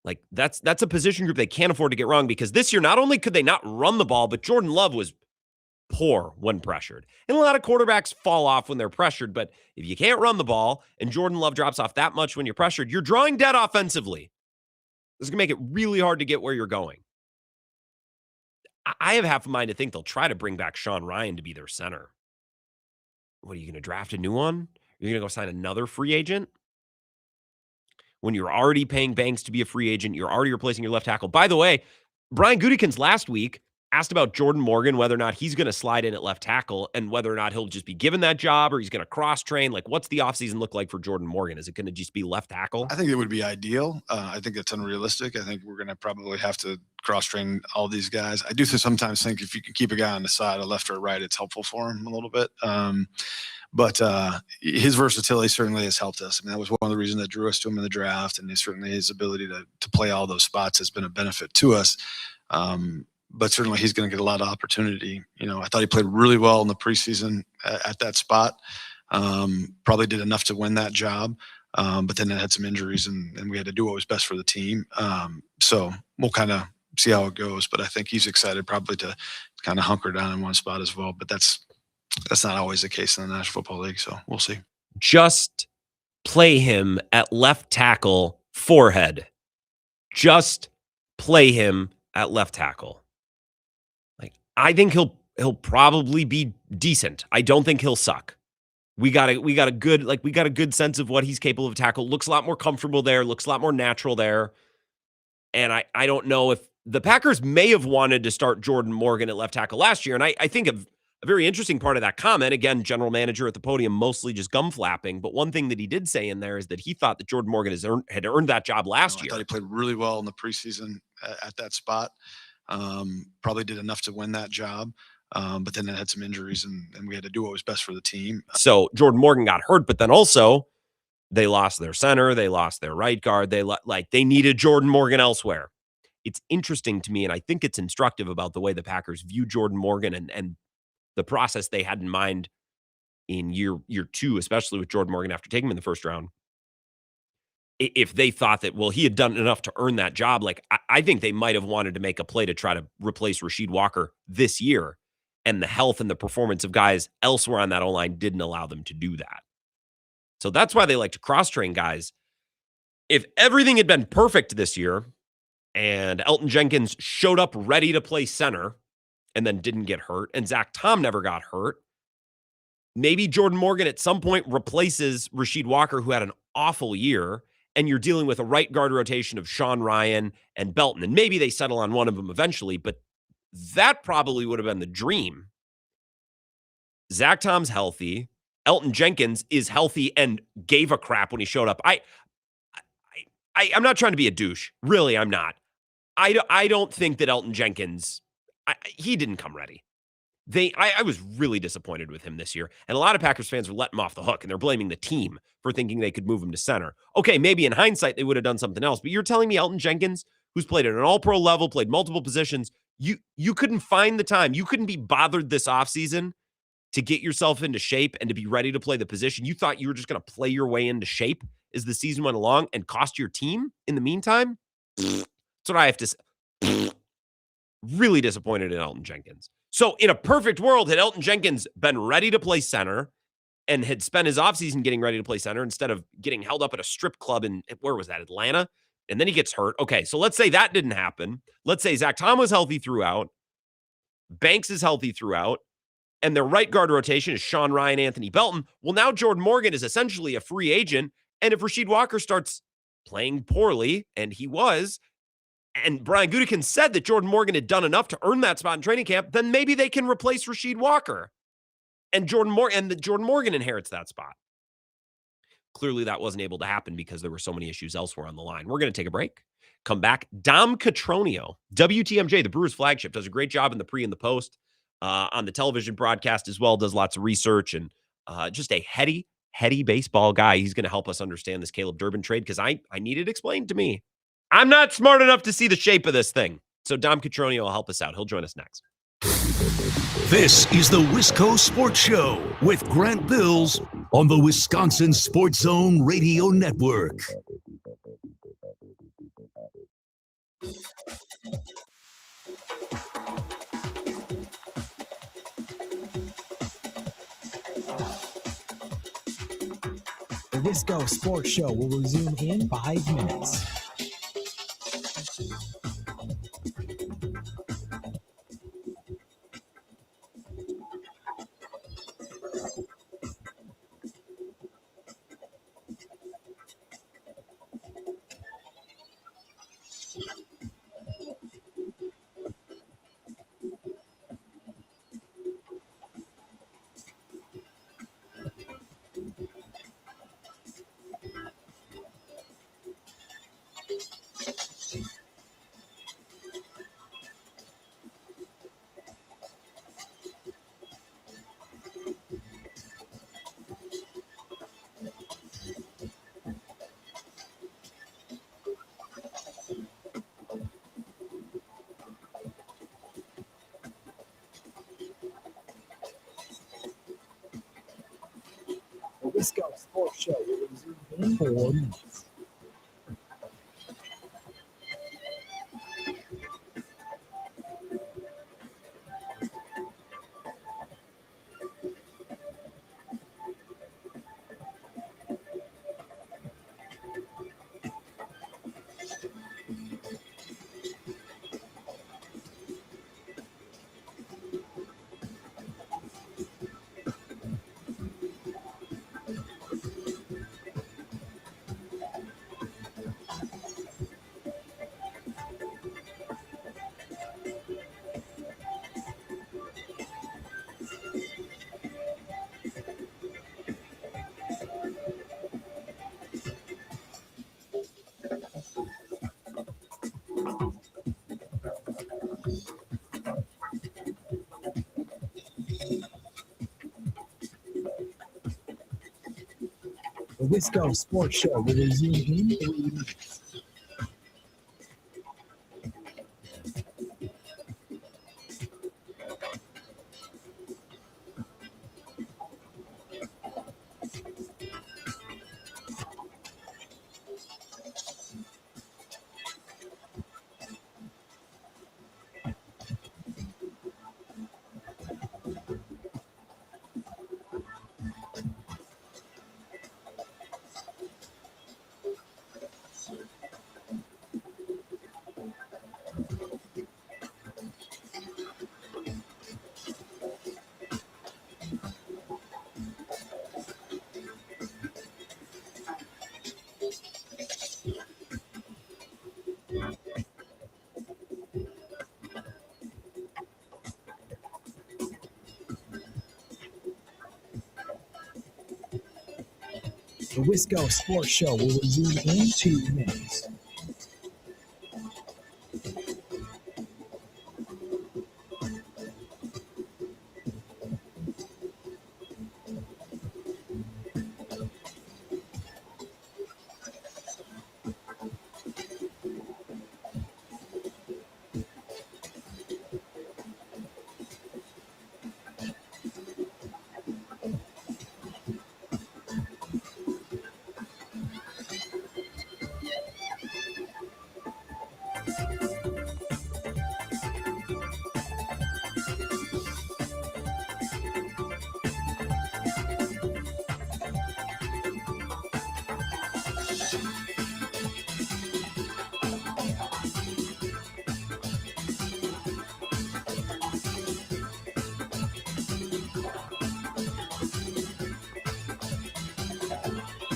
Like that's a position group they can't afford to get wrong, because this year, not only could they not run the ball, but Jordan Love was poor when pressured. And a lot of quarterbacks fall off when they're pressured, but if you can't run the ball and Jordan Love drops off that much when you're pressured, you're drawing dead offensively. This is going to make it really hard to get where you're going. I have half a mind to think they'll try to bring back Sean Ryan to be their center. What, are you going to draft a new one? You're going to go sign another free agent? When you're already paying Banks to be a free agent, you're already replacing your left tackle. By the way, Brian Gutekunst last week asked about Jordan Morgan, whether or not he's going to slide in at left tackle and whether or not he'll just be given that job or he's going to cross-train. Like, what's the offseason look like for Jordan Morgan? Is it going to just be left tackle? I think it would be ideal. I think that's unrealistic. I think we're going to probably have to cross-train all these guys. I do sometimes think if you can keep a guy on the side, a left or a right, it's helpful for him a little bit. But his versatility certainly has helped us. I mean, that was one of the reasons that drew us to him in the draft, and certainly his ability to play all those spots has been a benefit to us. But certainly he's going to get a lot of opportunity. You know, I thought he played really well in the preseason at that spot. Probably did enough to win that job, but then it had some injuries, and we had to do what was best for the team. So we'll kind of see how it goes. But I think he's excited probably to kind of hunker down in one spot as well. But that's not always the case in the National Football League, so we'll see. Just play him at left tackle forehead. Just play him at left tackle. Like, I think he'll probably be decent. I don't think he'll suck. We got a good sense of what he's capable of tackle. Looks a lot more comfortable there, looks a lot more natural there. And I don't know if the Packers may have wanted to start Jordan Morgan at left tackle last year. And I think a very interesting part of that comment, again, general manager at the podium, mostly just gum flapping. But one thing that he did say in there is that he thought that Jordan Morgan had earned that job last year. I thought he played really well in the preseason at that spot. Probably did enough to win that job. But then it had some injuries, and we had to do what was best for the team. So Jordan Morgan got hurt, but then also they lost their center. They lost their right guard. They needed Jordan Morgan elsewhere. It's interesting to me, and I think it's instructive about the way the Packers view Jordan Morgan and the process they had in mind in year 2, especially with Jordan Morgan after taking him in the first round. If they thought that, well, he had done enough to earn that job, like I think they might have wanted to make a play to try to replace Rasheed Walker this year. And the health and the performance of guys elsewhere on that O-line didn't allow them to do that. So that's why they like to cross-train guys. If everything had been perfect this year and Elton Jenkins showed up ready to play center and then didn't get hurt, and Zach Tom never got hurt, maybe Jordan Morgan at some point replaces Rasheed Walker, who had an awful year, and you're dealing with a right guard rotation of Sean Ryan and Belton. And maybe they settle on one of them eventually, but that probably would have been the dream. Zach Tom's healthy. Elton Jenkins is healthy and gave a crap when he showed up. I'm not trying to be a douche. Really, I'm not. I don't think that Elton Jenkins, he didn't come ready. I was really disappointed with him this year. And a lot of Packers fans were letting him off the hook, and they're blaming the team for thinking they could move him to center. Okay, maybe in hindsight they would have done something else, but you're telling me Elton Jenkins, who's played at an all-pro level, played multiple positions, you couldn't find the time. You couldn't be bothered this offseason to get yourself into shape and to be ready to play the position. You thought you were just going to play your way into shape as the season went along and cost your team in the meantime? That's what I have to say. Really disappointed in Elton Jenkins. So in a perfect world, had Elton Jenkins been ready to play center and had spent his offseason getting ready to play center instead of getting held up at a strip club in, where was that, Atlanta? And then he gets hurt. Okay, so let's say that didn't happen. Let's say Zach Tom was healthy throughout. Banks is healthy throughout. And their right guard rotation is Sean Ryan, Anthony Belton. Well, now Jordan Morgan is essentially a free agent. And if Rasheed Walker starts playing poorly, and he was, and Brian Gutekunst said that Jordan Morgan had done enough to earn that spot in training camp, then maybe they can replace Rasheed Walker. And Jordan Morgan inherits that spot. Clearly, that wasn't able to happen because there were so many issues elsewhere on the line. We're going to take a break. Come back. Dom Cotroneo, WTMJ, the Brewers flagship, does a great job in the pre and the post on the television broadcast as well, does lots of research, and just a heady baseball guy. He's going to help us understand this Caleb Durbin trade because I need it explained to me. I'm not smart enough to see the shape of this thing. So Dom Cotroneo will help us out. He'll join us next. This is the Wisco Sports Show with Grant Bills on the Wisconsin Sports Zone Radio Network. The Wisco Sports Show will resume in 5 minutes. The Wisco Sports Show will resume in 4 minutes. The Wisco Sports Show will resume in 3 minutes. The Wisco Sports Show will resume in 2 minutes.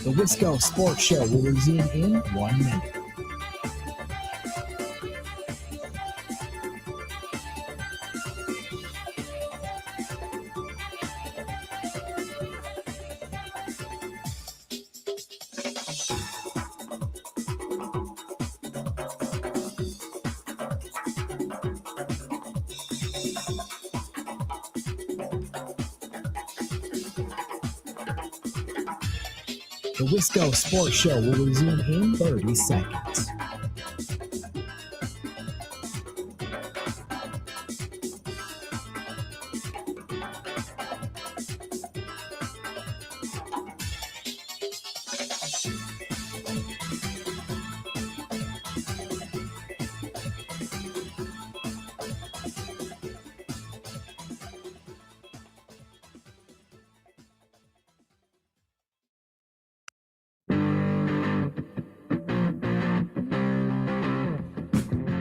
The Wisco Sports Show will resume in 1 minute. The Wisco Sports Show will resume in 30 seconds.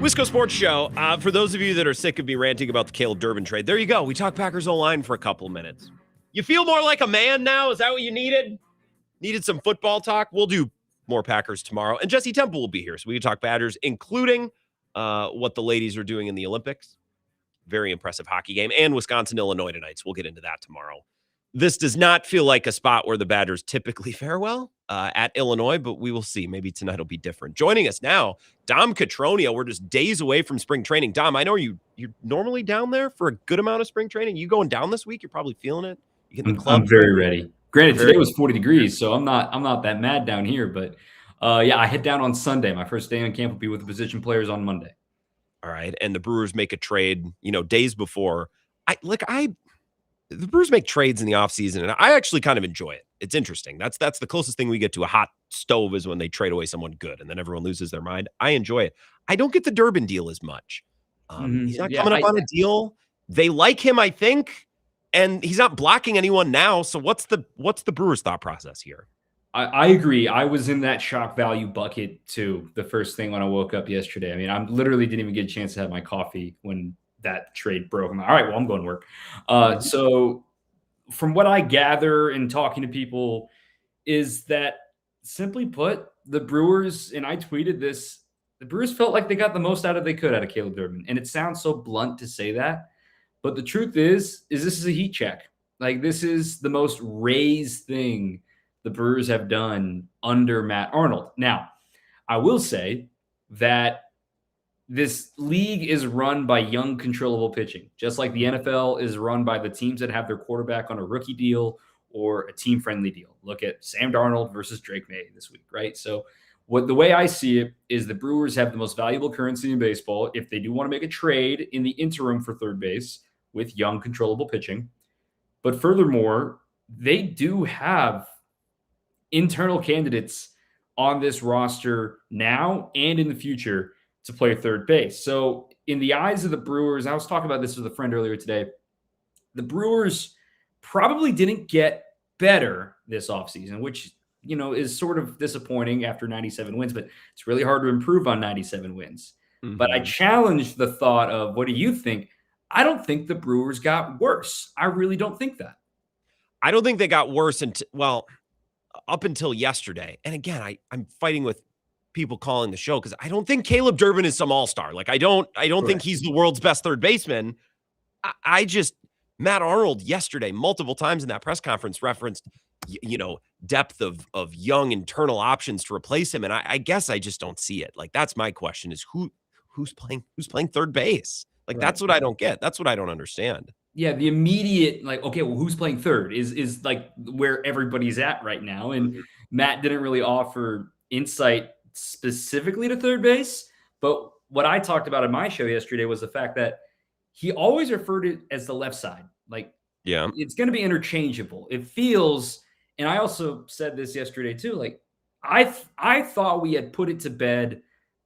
Wisco Sports Show. For those of you that are sick of me ranting about the Caleb Durbin trade, there you go. We talked Packers O-line for a couple of minutes. You feel more like a man now? Is that what you needed? Needed some football talk? We'll do more Packers tomorrow. And Jesse Temple will be here, so we can talk Badgers, including what the ladies are doing in the Olympics. Very impressive hockey game. And Wisconsin-Illinois tonight, so we'll get into that tomorrow. This does not feel like a spot where the Badgers typically fare well at Illinois, but we will see. Maybe tonight will be different. Joining us now, Dom Cotroneo. We're just days away from spring training. Dom, I know you're normally down there for a good amount of spring training. You going down this week? You're probably feeling it. You getting the club? I'm very ready. Granted, today was 40 degrees, so I'm not that mad down here. But yeah, I head down on Sunday. My first day on camp will be with the position players on Monday. All right, and the Brewers make a trade, days before. The Brewers make trades in the offseason, and I actually kind of enjoy it. It's interesting. That's the closest thing we get to a hot stove is when they trade away someone good, and then everyone loses their mind. I enjoy it. I don't get the Durbin deal as much. He's not coming up on a deal. They like him, I think, and he's not blocking anyone now. So what's the Brewers' thought process here? I agree. I was in that shock value bucket too. The first thing when I woke up yesterday. I mean, I literally didn't even get a chance to have my coffee when that trade broke. I'm like, all right, well, I'm going to work. So from what I gather in talking to people is that, simply put, the Brewers, and I tweeted this, the Brewers felt like they got the most they could out of Caleb Durbin. And it sounds so blunt to say that, but the truth is this is a heat check. Like, this is the most raised thing the Brewers have done under Matt Arnold. Now, I will say that this league is run by young, controllable pitching, just like the NFL is run by the teams that have their quarterback on a rookie deal or a team-friendly deal. Look at Sam Darnold versus Drake May this week, right? So the way I see it is the Brewers have the most valuable currency in baseball if they do want to make a trade in the interim for third base with young, controllable pitching. But furthermore, they do have internal candidates on this roster now and in the future to play third base. So in the eyes of the Brewers, I was talking about this with a friend earlier today, the Brewers probably didn't get better this offseason, which, is sort of disappointing after 97 wins, but it's really hard to improve on 97 wins. Mm-hmm. But I challenged the thought of, what do you think? I don't think the Brewers got worse. I really don't think that. I don't think they got worse up until yesterday. And again, I'm fighting with people calling the show because I don't think Caleb Durbin is some all-star. Like, I don't think he's the world's best third baseman. Matt Arnold yesterday, multiple times in that press conference, referenced, depth of young internal options to replace him. And I guess I just don't see it. Like, that's my question is who's playing third base? Like, right. That's what I don't get. That's what I don't understand. Yeah, the immediate, okay, well, who's playing third is like where everybody's at right now. And Matt didn't really offer insight specifically to third base. But what I talked about in my show yesterday was the fact that he always referred to it as the left side. Like, yeah, it's going to be interchangeable. It feels, and I also said this yesterday too, like, I thought we had put it to bed.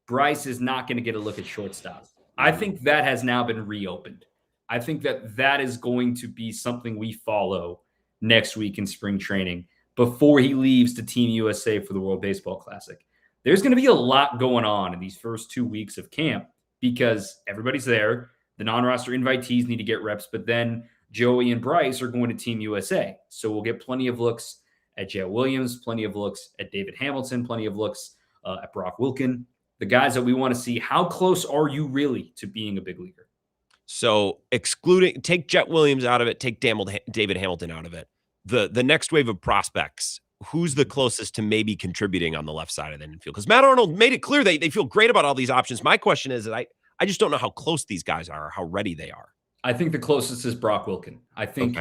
Bryce is not going to get a look at shortstop. I think that has now been reopened. I think that is going to be something we follow next week in spring training before he leaves to Team USA for the World Baseball Classic. There's going to be a lot going on in these first 2 weeks of camp because everybody's there. The non-roster invitees need to get reps, but then Joey and Bryce are going to Team USA. So we'll get plenty of looks at Jet Williams, plenty of looks at David Hamilton, plenty of looks at Brock Wilken, the guys that we want to see. How close are you really to being a big leaguer? So take Jet Williams out of it, take David Hamilton out of it. The next wave of prospects, who's the closest to maybe contributing on the left side of the infield? Because Matt Arnold made it clear they feel great about all these options. My question is that I just don't know how close these guys are or how ready they are. I think the closest is Brock Wilken. I think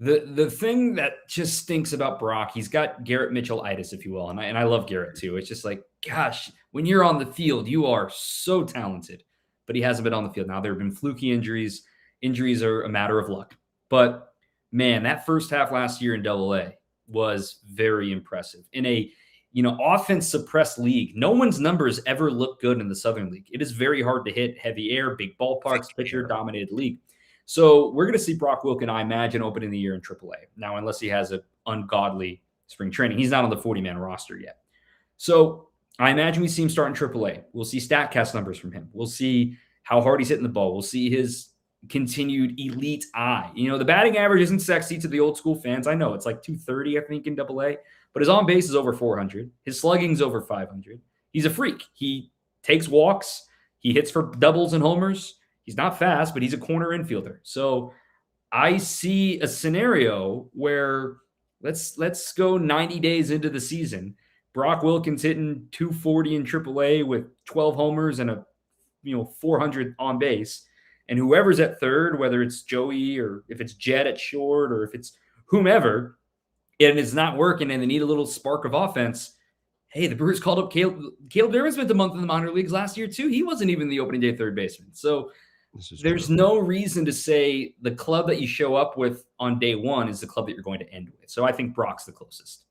The thing that just stinks about Brock, he's got Garrett Mitchell-itis, if you will, and I love Garrett too. It's just like, gosh, when you're on the field, you are so talented, but he hasn't been on the field. Now, there have been fluky injuries. Injuries are a matter of luck. But, man, that first half last year in AA was very impressive. In a offense-suppressed league, no one's numbers ever look good in the Southern League. It is very hard to hit heavy air, big ballparks, pitcher-dominated league. So we're going to see Brock Wilken, I imagine, opening the year in AAA. Now, unless he has an ungodly spring training. He's not on the 40-man roster yet. So I imagine we see him start in AAA. We'll see StatCast numbers from him. We'll see how hard he's hitting the ball. We'll see his continued elite eye. The batting average isn't sexy to the old school fans. I know it's like 230, I think, in AA, but his on base is over 400. His slugging's over 500. He's a freak. He takes walks. He hits for doubles and homers. He's not fast, but he's a corner infielder. So I see a scenario where let's go 90 days into the season. Brock Wilken's hitting 240 in AAA with 12 homers and a 400 on base. And whoever's at third, whether it's Joey or if it's Jed at short or if it's whomever, and it's not working and they need a little spark of offense, hey, the Brewers called up Caleb Durbin spent a month in the minor leagues last year too. He wasn't even the opening day third baseman. So there's no reason to say the club that you show up with on day one is the club that you're going to end with. So I think Brock's the closest.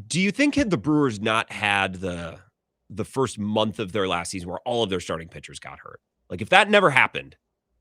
Do you think had the Brewers not had the first month of their last season where all of their starting pitchers got hurt, like if that never happened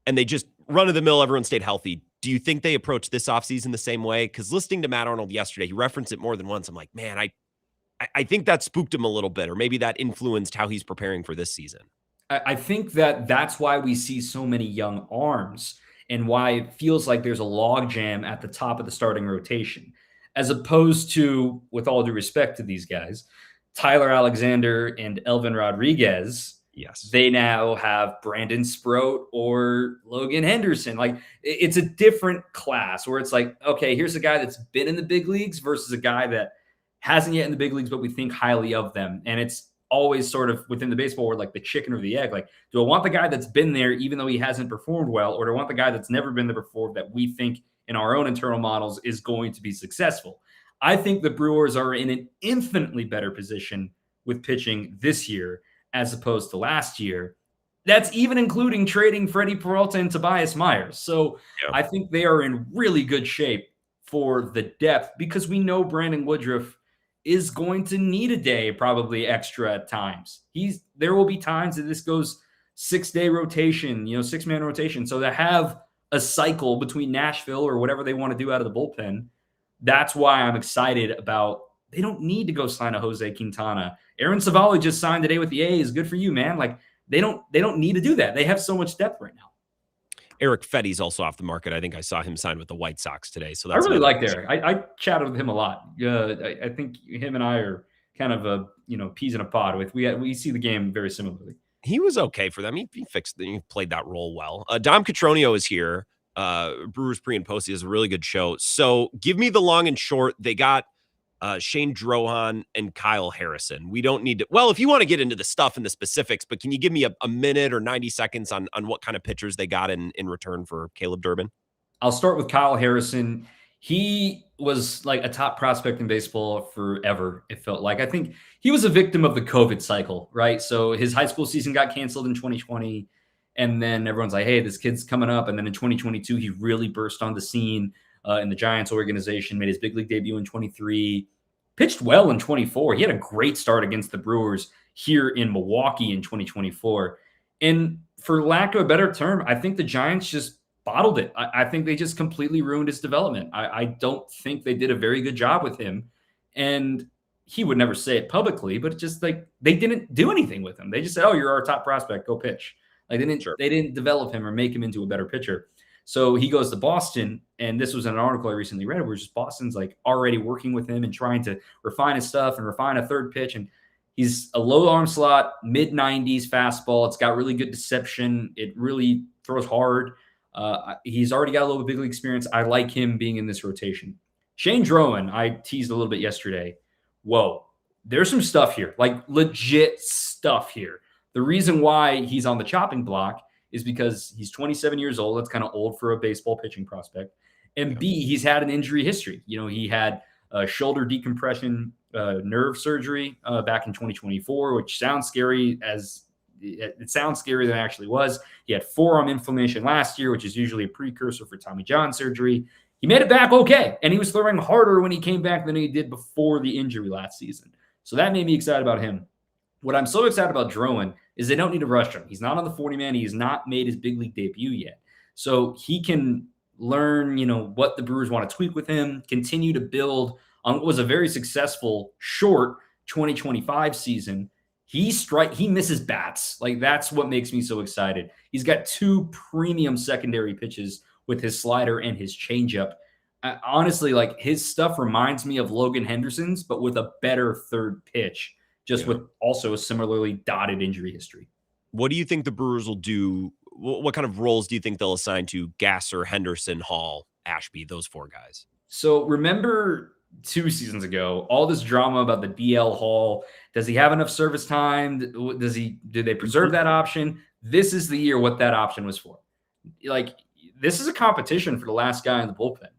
and they just run of the mill, everyone stayed healthy, do you think they approach this offseason the same way? Because listening to Matt Arnold yesterday, he referenced it more than once. I'm like, man, I think that spooked him a little bit, or maybe that influenced how he's preparing for this season. I think that's why we see so many young arms and why it feels like there's a logjam at the top of the starting rotation, as opposed to, with all due respect to these guys, Tyler Alexander and Elvin Rodriguez. Yes. They now have Brandon Sproat or Logan Henderson. Like, it's a different class where it's like, okay, here's a guy that's been in the big leagues versus a guy that hasn't yet in the big leagues, but we think highly of them. And it's always sort of within the baseball world, like the chicken or the egg. Like, do I want the guy that's been there, even though he hasn't performed well, or do I want the guy that's never been there before that we think in our own internal models is going to be successful? I think the Brewers are in an infinitely better position with pitching this year as opposed to last year. That's even including trading Freddie Peralta and Tobias Myers. So I think they are in really good shape for the depth, because we know Brandon Woodruff is going to need a day, probably extra at times. There will be times that this goes 6-day rotation, 6-man rotation. So to have a cycle between Nashville or whatever they want to do out of the bullpen, that's why I'm excited about. They don't need to go sign a Jose Quintana. Aaron Savali just signed today with the A's. Good for you, man. Like, they don't need to do that. They have so much depth right now. Eric Fetty's also off the market. I think I saw him sign with the White Sox today. So I really liked Eric. I chatted with him a lot. I think him and I are kind of peas in a pod. We see the game very similarly. He was okay for them. He played that role well. Dom Cotroneo is here. Brewers pre and post is a really good show. So give me the long and short. They got Shane Drohan and Kyle Harrison. We don't need to, well, if you want to get into the stuff and the specifics, but can you give me a minute or 90 seconds on what kind of pitchers they got in return for Caleb Durbin? I'll start with Kyle Harrison. He was like a top prospect in baseball forever, it felt like. I think he was a victim of the COVID cycle, right? So his high school season got canceled in 2020. And then everyone's like, hey, this kid's coming up. And then in 2022, he really burst on the scene in the Giants organization, made his big league debut in 23, pitched well in 24. He had a great start against the Brewers here in Milwaukee in 2024. And for lack of a better term, I think the Giants just bottled it. I think they just completely ruined his development. I don't think they did a very good job with him. And he would never say it publicly, but it's just like they didn't do anything with him. They just said, oh, you're our top prospect, go pitch. Like they didn't develop him or make him into a better pitcher. So he goes to Boston, and this was an article I recently read where just Boston's like already working with him and trying to refine his stuff and refine a third pitch. And he's a low arm slot, mid-90s fastball. It's got really good deception. It really throws hard. He's already got a little big league experience. I like him being in this rotation. Shane Drohan, I teased a little bit yesterday. Whoa, there's some stuff here, like legit stuff here. The reason why he's on the chopping block is because he's 27 years old. That's kind of old for a baseball pitching prospect. And B, he's had an injury history. You know, he had a shoulder decompression nerve surgery back in 2024, which sounds scary it sounds scarier than it actually was. He had forearm inflammation last year, which is usually a precursor for Tommy John surgery. He made it back okay, and he was throwing harder when he came back than he did before the injury last season. So that made me excited about him. What I'm so excited about Drowan is they don't need to rush him. He's not on the 40-man. He has not made his big league debut yet. So he can learn, you know, what the Brewers want to tweak with him, continue to build on what was a very successful short 2025 season. He misses bats. Like, that's what makes me so excited. He's got 2 premium secondary pitches with his slider and his changeup. Honestly, like, his stuff reminds me of Logan Henderson's, but with a better third pitch, just with also a similarly dotted injury history. What do you think the Brewers will do? What kind of roles do you think they'll assign to Gasser, Henderson, Hall, Ashby, those 4 guys? So remember 2 seasons ago, all this drama about the DL Hall. Does he have enough service time? Did they preserve that option? This is the year what that option was for. Like, this is a competition for the last guy in the bullpen,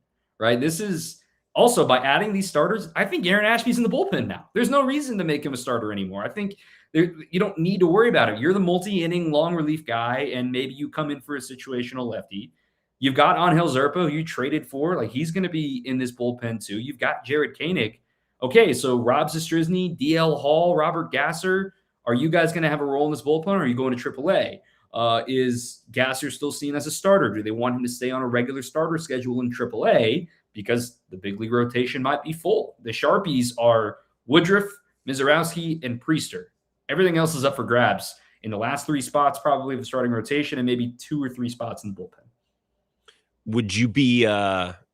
right? This is also, by adding these starters, I think Aaron Ashby's in the bullpen now. There's no reason to make him a starter anymore. I think you don't need to worry about it. You're the multi-inning long relief guy, and maybe you come in for a situational lefty. You've got Angel Zerpa, who you traded for. Like, he's going to be in this bullpen too. You've got Jared Koenig. Okay, so Rob Zastryzny, DL Hall, Robert Gasser, are you guys going to have a role in this bullpen, or are you going to AAA? Is Gasser still seen as a starter? Do they want him to stay on a regular starter schedule in AAA because the big league rotation might be full? The Sharpies are Woodruff, Mizorowski, and Priester. Everything else is up for grabs in the last 3 spots, probably of the starting rotation, and maybe 2 or 3 spots in the bullpen. Would you be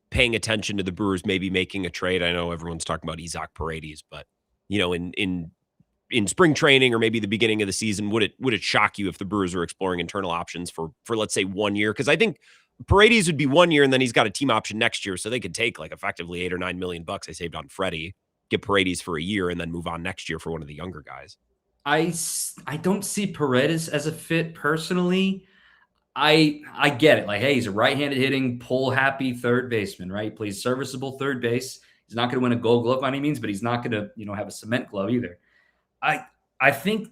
paying attention to the Brewers maybe making a trade? I know everyone's talking about Isaac Paredes, but, you know, in spring training or maybe the beginning of the season, would it shock you if the Brewers were exploring internal options for let's say 1 year? Because I think Paredes would be 1 year, and then he's got a team option next year, so they could take like effectively $8 or $9 million I saved on Freddie, get Paredes for a year, and then move on next year for one of the younger guys. I don't see Paredes as a fit personally. I get it. Like, hey, he's a right-handed hitting, pull-happy third baseman, right? He plays serviceable third base. He's not going to win a Gold Glove by any means, but he's not going to, you know, have a cement glove either. I think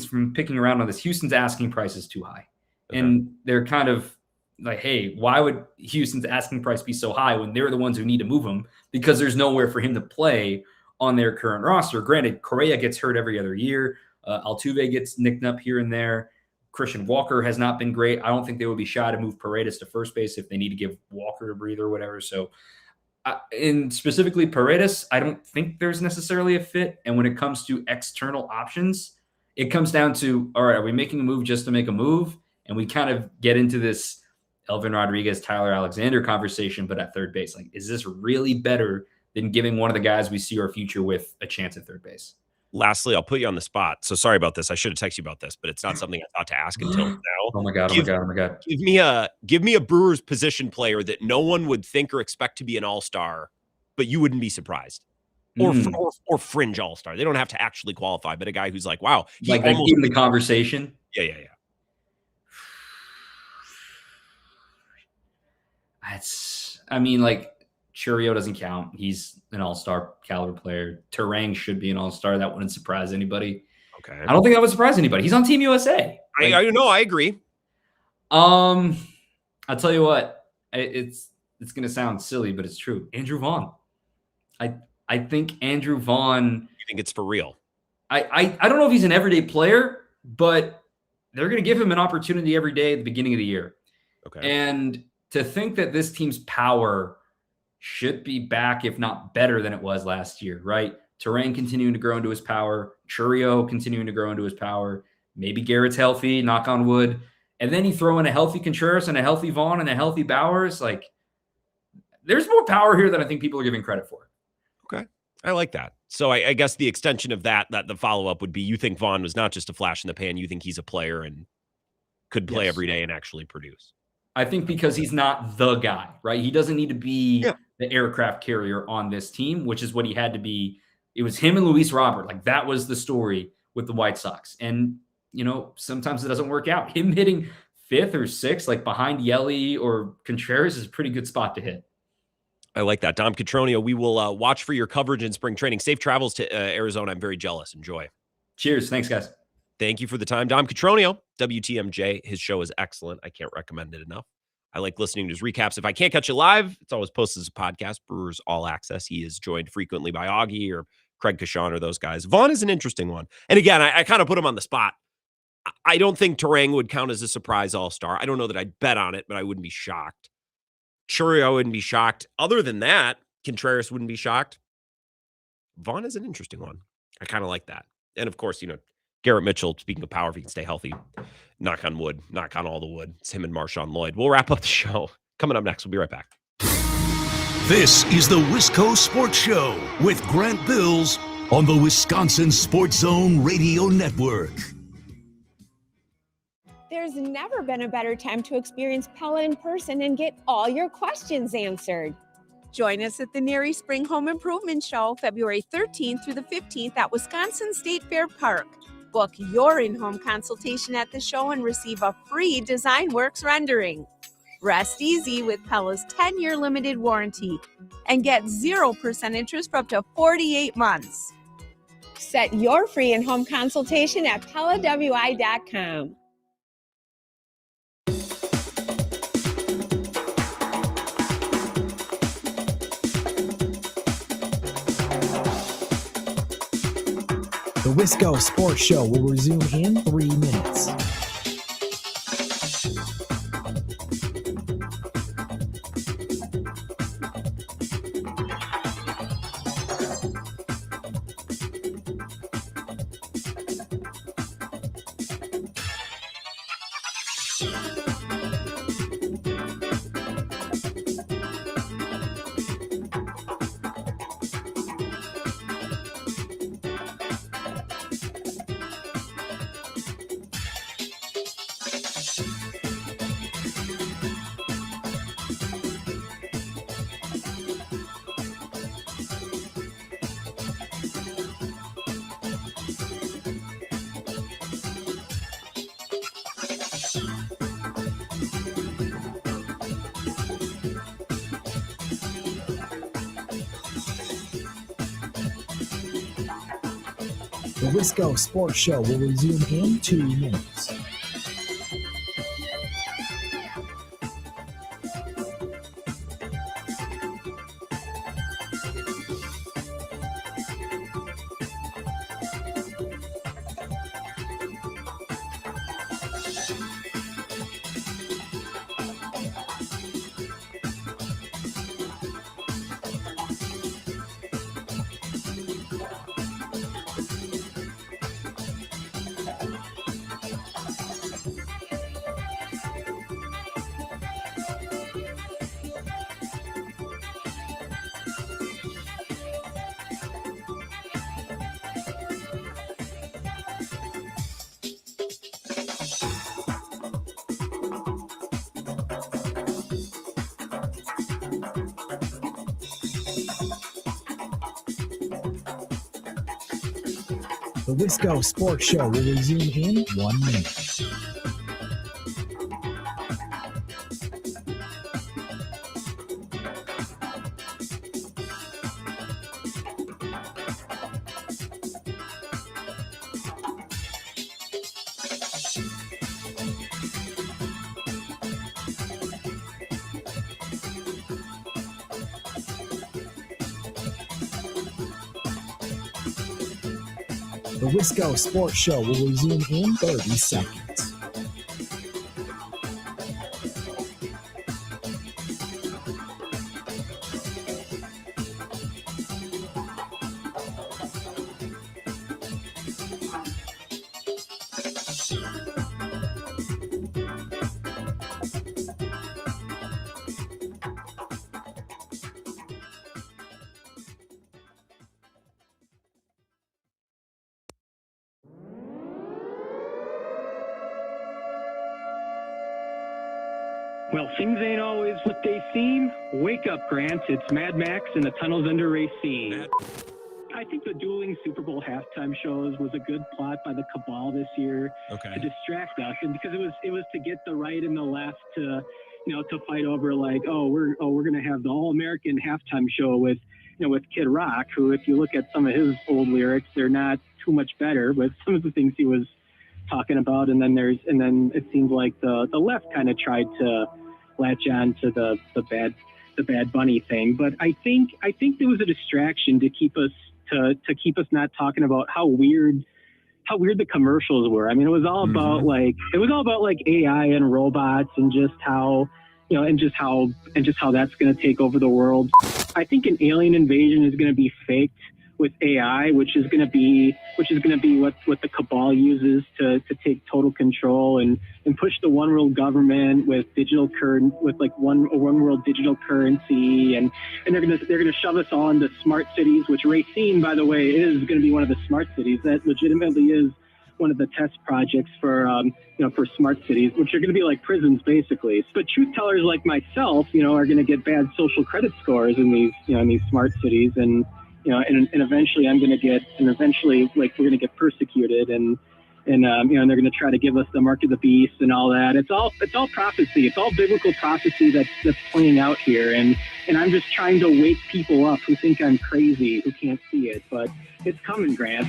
from picking around on this, Houston's asking price is too high. Okay. And they're kind of like, hey, why would Houston's asking price be so high when they're the ones who need to move him? Because there's nowhere for him to play on their current roster. Granted, Correa gets hurt every other year. Altuve gets nicked up here and there. Christian Walker has not been great. I don't think they would be shy to move Paredes to first base if they need to give Walker a breather or whatever. So, and specifically Paredes, I don't think there's necessarily a fit. And when it comes to external options, it comes down to, all right, are we making a move just to make a move? And we kind of get into this Elvin Rodriguez, Tyler Alexander conversation, but at third base. Like, is this really better than giving one of the guys we see our future with a chance at third base? Lastly, I'll put you on the spot. So sorry about this. I should have texted you about this, but it's not something I thought to ask until now. Oh my God. Give me a Brewers position player that no one would think or expect to be an all-star, but you wouldn't be surprised. Or fringe all-star. They don't have to actually qualify, but a guy who's like, wow. Like in the conversation? Yeah. Like, Churio doesn't count. He's an all-star caliber player. Turang should be an all-star. That wouldn't surprise anybody. Okay. I don't think that would surprise anybody. He's on Team USA. I know. I agree. I'll tell you what. It's going to sound silly, but it's true. Andrew Vaughn. I think Andrew Vaughn. You think it's for real? I don't know if he's an everyday player, but they're going to give him an opportunity every day at the beginning of the year. Okay. And to think that this team's power should be back, if not better than it was last year, right? Turang continuing to grow into his power, Churio continuing to grow into his power. Maybe Garrett's healthy, knock on wood. And then you throw in a healthy Contreras and a healthy Vaughn and a healthy Bowers. Like, there's more power here than I think people are giving credit for. Okay. I like that. So I guess the extension of that the follow-up would be, you think Vaughn was not just a flash in the pan. You think he's a player and could play every day and actually produce. I think because he's not the guy, right? He doesn't need to be the aircraft carrier on this team, which is what he had to be. It was him and Luis Robert. Like, that was the story with the White Sox. And, you know, sometimes it doesn't work out. Him hitting 5th or 6th, like behind Yelly or Contreras, is a pretty good spot to hit. I like that. Dom Cotroneo, we will watch for your coverage in spring training. Safe travels to Arizona. I'm very jealous. Enjoy. Cheers. Thanks, guys. Thank you for the time. Dom Cotroneo, WTMJ. His show is excellent. I can't recommend it enough. I like listening to his recaps. If I can't catch it live, it's always posted as a podcast, Brewers All Access. He is joined frequently by Augie or Craig Kashan or those guys. Vaughn is an interesting one. And again, I kind of put him on the spot. I don't think Terang would count as a surprise all-star. I don't know that I'd bet on it, but I wouldn't be shocked. Churio wouldn't be shocked. Other than that, Contreras wouldn't be shocked. Vaughn is an interesting one. I kind of like that. And of course, Garrett Mitchell, speaking of power, if he can stay healthy, knock on wood, knock on all the wood. It's him and Marshawn Lloyd. We'll wrap up the show. Coming up next, we'll be right back. This is the Wisco Sports Show with Grant Bills on the Wisconsin Sports Zone Radio Network. There's never been a better time to experience Pella in person and get all your questions answered. Join us at the Neary Spring Home Improvement Show, February 13th through the 15th at Wisconsin State Fair Park. Book your in-home consultation at the show and receive a free DesignWorks rendering. Rest easy with Pella's 10-year limited warranty and get 0% interest for up to 48 months. Set your free in-home consultation at PellaWI.com. The Wisco Sports Show will resume in 3 minutes. The Wisco Sports Show will resume in 2 minutes. The Wisco Sports Show will resume in 1 minute. The Wisco Sports Show will resume in 30 seconds. Well, things ain't always what they seem. Wake up, Grant. It's Mad Max and the Tunnels Under Racine. I think the dueling Super Bowl halftime shows was a good plot by the cabal this year to distract us, and because it was to get the right and the left to, to fight over like, we're going to have the All-American halftime show with Kid Rock, who, if you look at some of his old lyrics, they're not too much better, but some of the things he was talking about. And then it seems like the left kind of tried to latch on to the Bad Bunny thing. But I think there was a distraction to keep us not talking about how weird the commercials were. I mean, it was all about like AI and robots and just how that's going to take over the world. I think an alien invasion is going to be faked with AI, which is going to be what the cabal uses to take total control and push the one world government with one world digital currency, and they're gonna shove us all into smart cities, which Racine, by the way, is going to be one of the smart cities. That legitimately is one of the test projects for smart cities, which are going to be like prisons basically. But truth tellers like myself, are going to get bad social credit scores in these smart cities, and eventually we're going to get persecuted, and they're going to try to give us the mark of the beast and all that. It's all prophecy. It's all biblical prophecy that's playing out here, and I'm just trying to wake people up who think I'm crazy, who can't see it, but it's coming, Grant.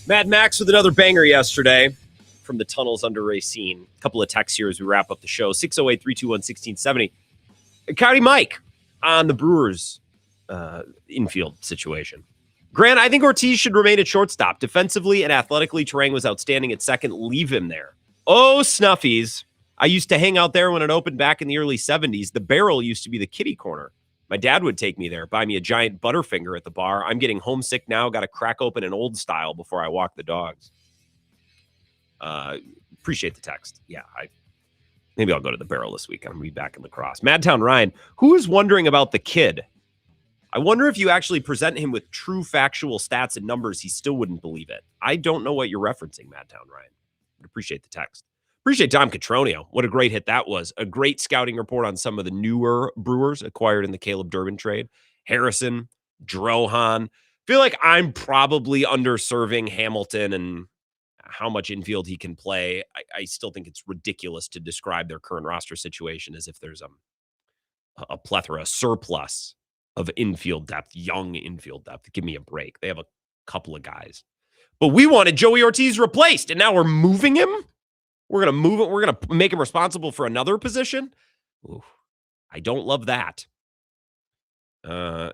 Mad Max with another banger yesterday from the tunnels under Racine. A couple of texts here as we wrap up the show. 608-321-1670. County Mike on the Brewers infield situation. Grant, I think Ortiz should remain at shortstop. Defensively and athletically, Terang was outstanding at second. Leave him there. Oh, Snuffies. I used to hang out there when it opened back in the early 70s. The barrel used to be the kiddie corner. My dad would take me there, buy me a giant Butterfinger at the bar. I'm getting homesick now. Got to crack open an old style before I walk the dogs. Appreciate the text. Yeah, maybe I'll go to the barrel this week. I'm going to be back in lacrosse. Madtown Ryan, who is wondering about the kid? I wonder if you actually present him with true factual stats and numbers, he still wouldn't believe it. I don't know what you're referencing, Madtown Ryan. I'd appreciate the text. Appreciate Tom Cotroneo. What a great hit that was. A great scouting report on some of the newer Brewers acquired in the Caleb Durbin trade. Harrison, Drohan. Feel like I'm probably underserving Hamilton and how much infield he can play. I still think it's ridiculous to describe their current roster situation as if there's a plethora, a surplus of infield depth, young infield depth. Give me a break. They have a couple of guys. But we wanted Joey Ortiz replaced, and now we're moving him? We're going to move it. We're going to make him responsible for another position? Ooh, I don't love that.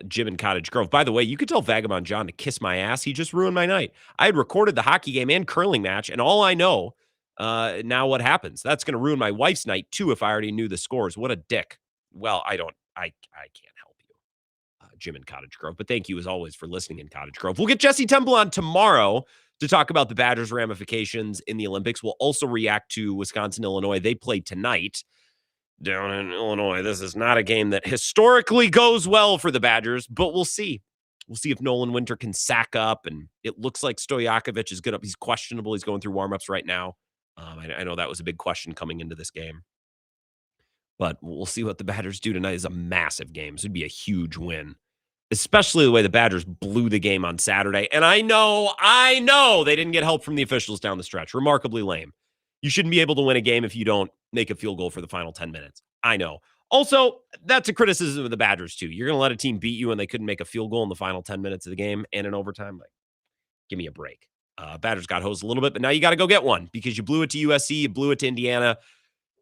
Jim in Cottage Grove. By the way, you could tell Vagabond John to kiss my ass. He just ruined my night. I had recorded the hockey game and curling match, and all I know now what happens. That's going to ruin my wife's night, too, if I already knew the scores. What a dick. Well, I can't help you, Jim in Cottage Grove. But thank you, as always, for listening in Cottage Grove. We'll get Jesse Temple on tomorrow to talk about the Badgers' ramifications in the Olympics. We'll also react to Wisconsin, Illinois. They play tonight down in Illinois. This is not a game that historically goes well for the Badgers, but we'll see. We'll see if Nolan Winter can sack up, and it looks like Stojakovic is good. He's questionable. He's going through warmups right now. I know that was a big question coming into this game, but we'll see what the Badgers do tonight. Is a massive game. So it'd be a huge win, especially the way the Badgers blew the game on Saturday. And I know they didn't get help from the officials down the stretch. Remarkably lame. You shouldn't be able to win a game if you don't make a field goal for the final 10 minutes. I know. Also, that's a criticism of the Badgers, too. You're going to let a team beat you when they couldn't make a field goal in the final 10 minutes of the game and in overtime? Like, give me a break. Badgers got hosed a little bit, but now you got to go get one because you blew it to USC, you blew it to Indiana.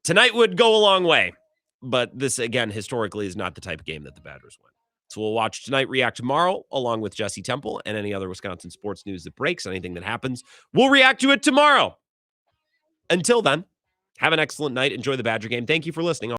Tonight would go a long way. But this, again, historically is not the type of game that the Badgers win. So we'll watch tonight, react tomorrow, along with Jesse Temple and any other Wisconsin sports news that breaks, anything that happens. We'll react to it tomorrow. Until then, have an excellent night. Enjoy the Badger game. Thank you for listening.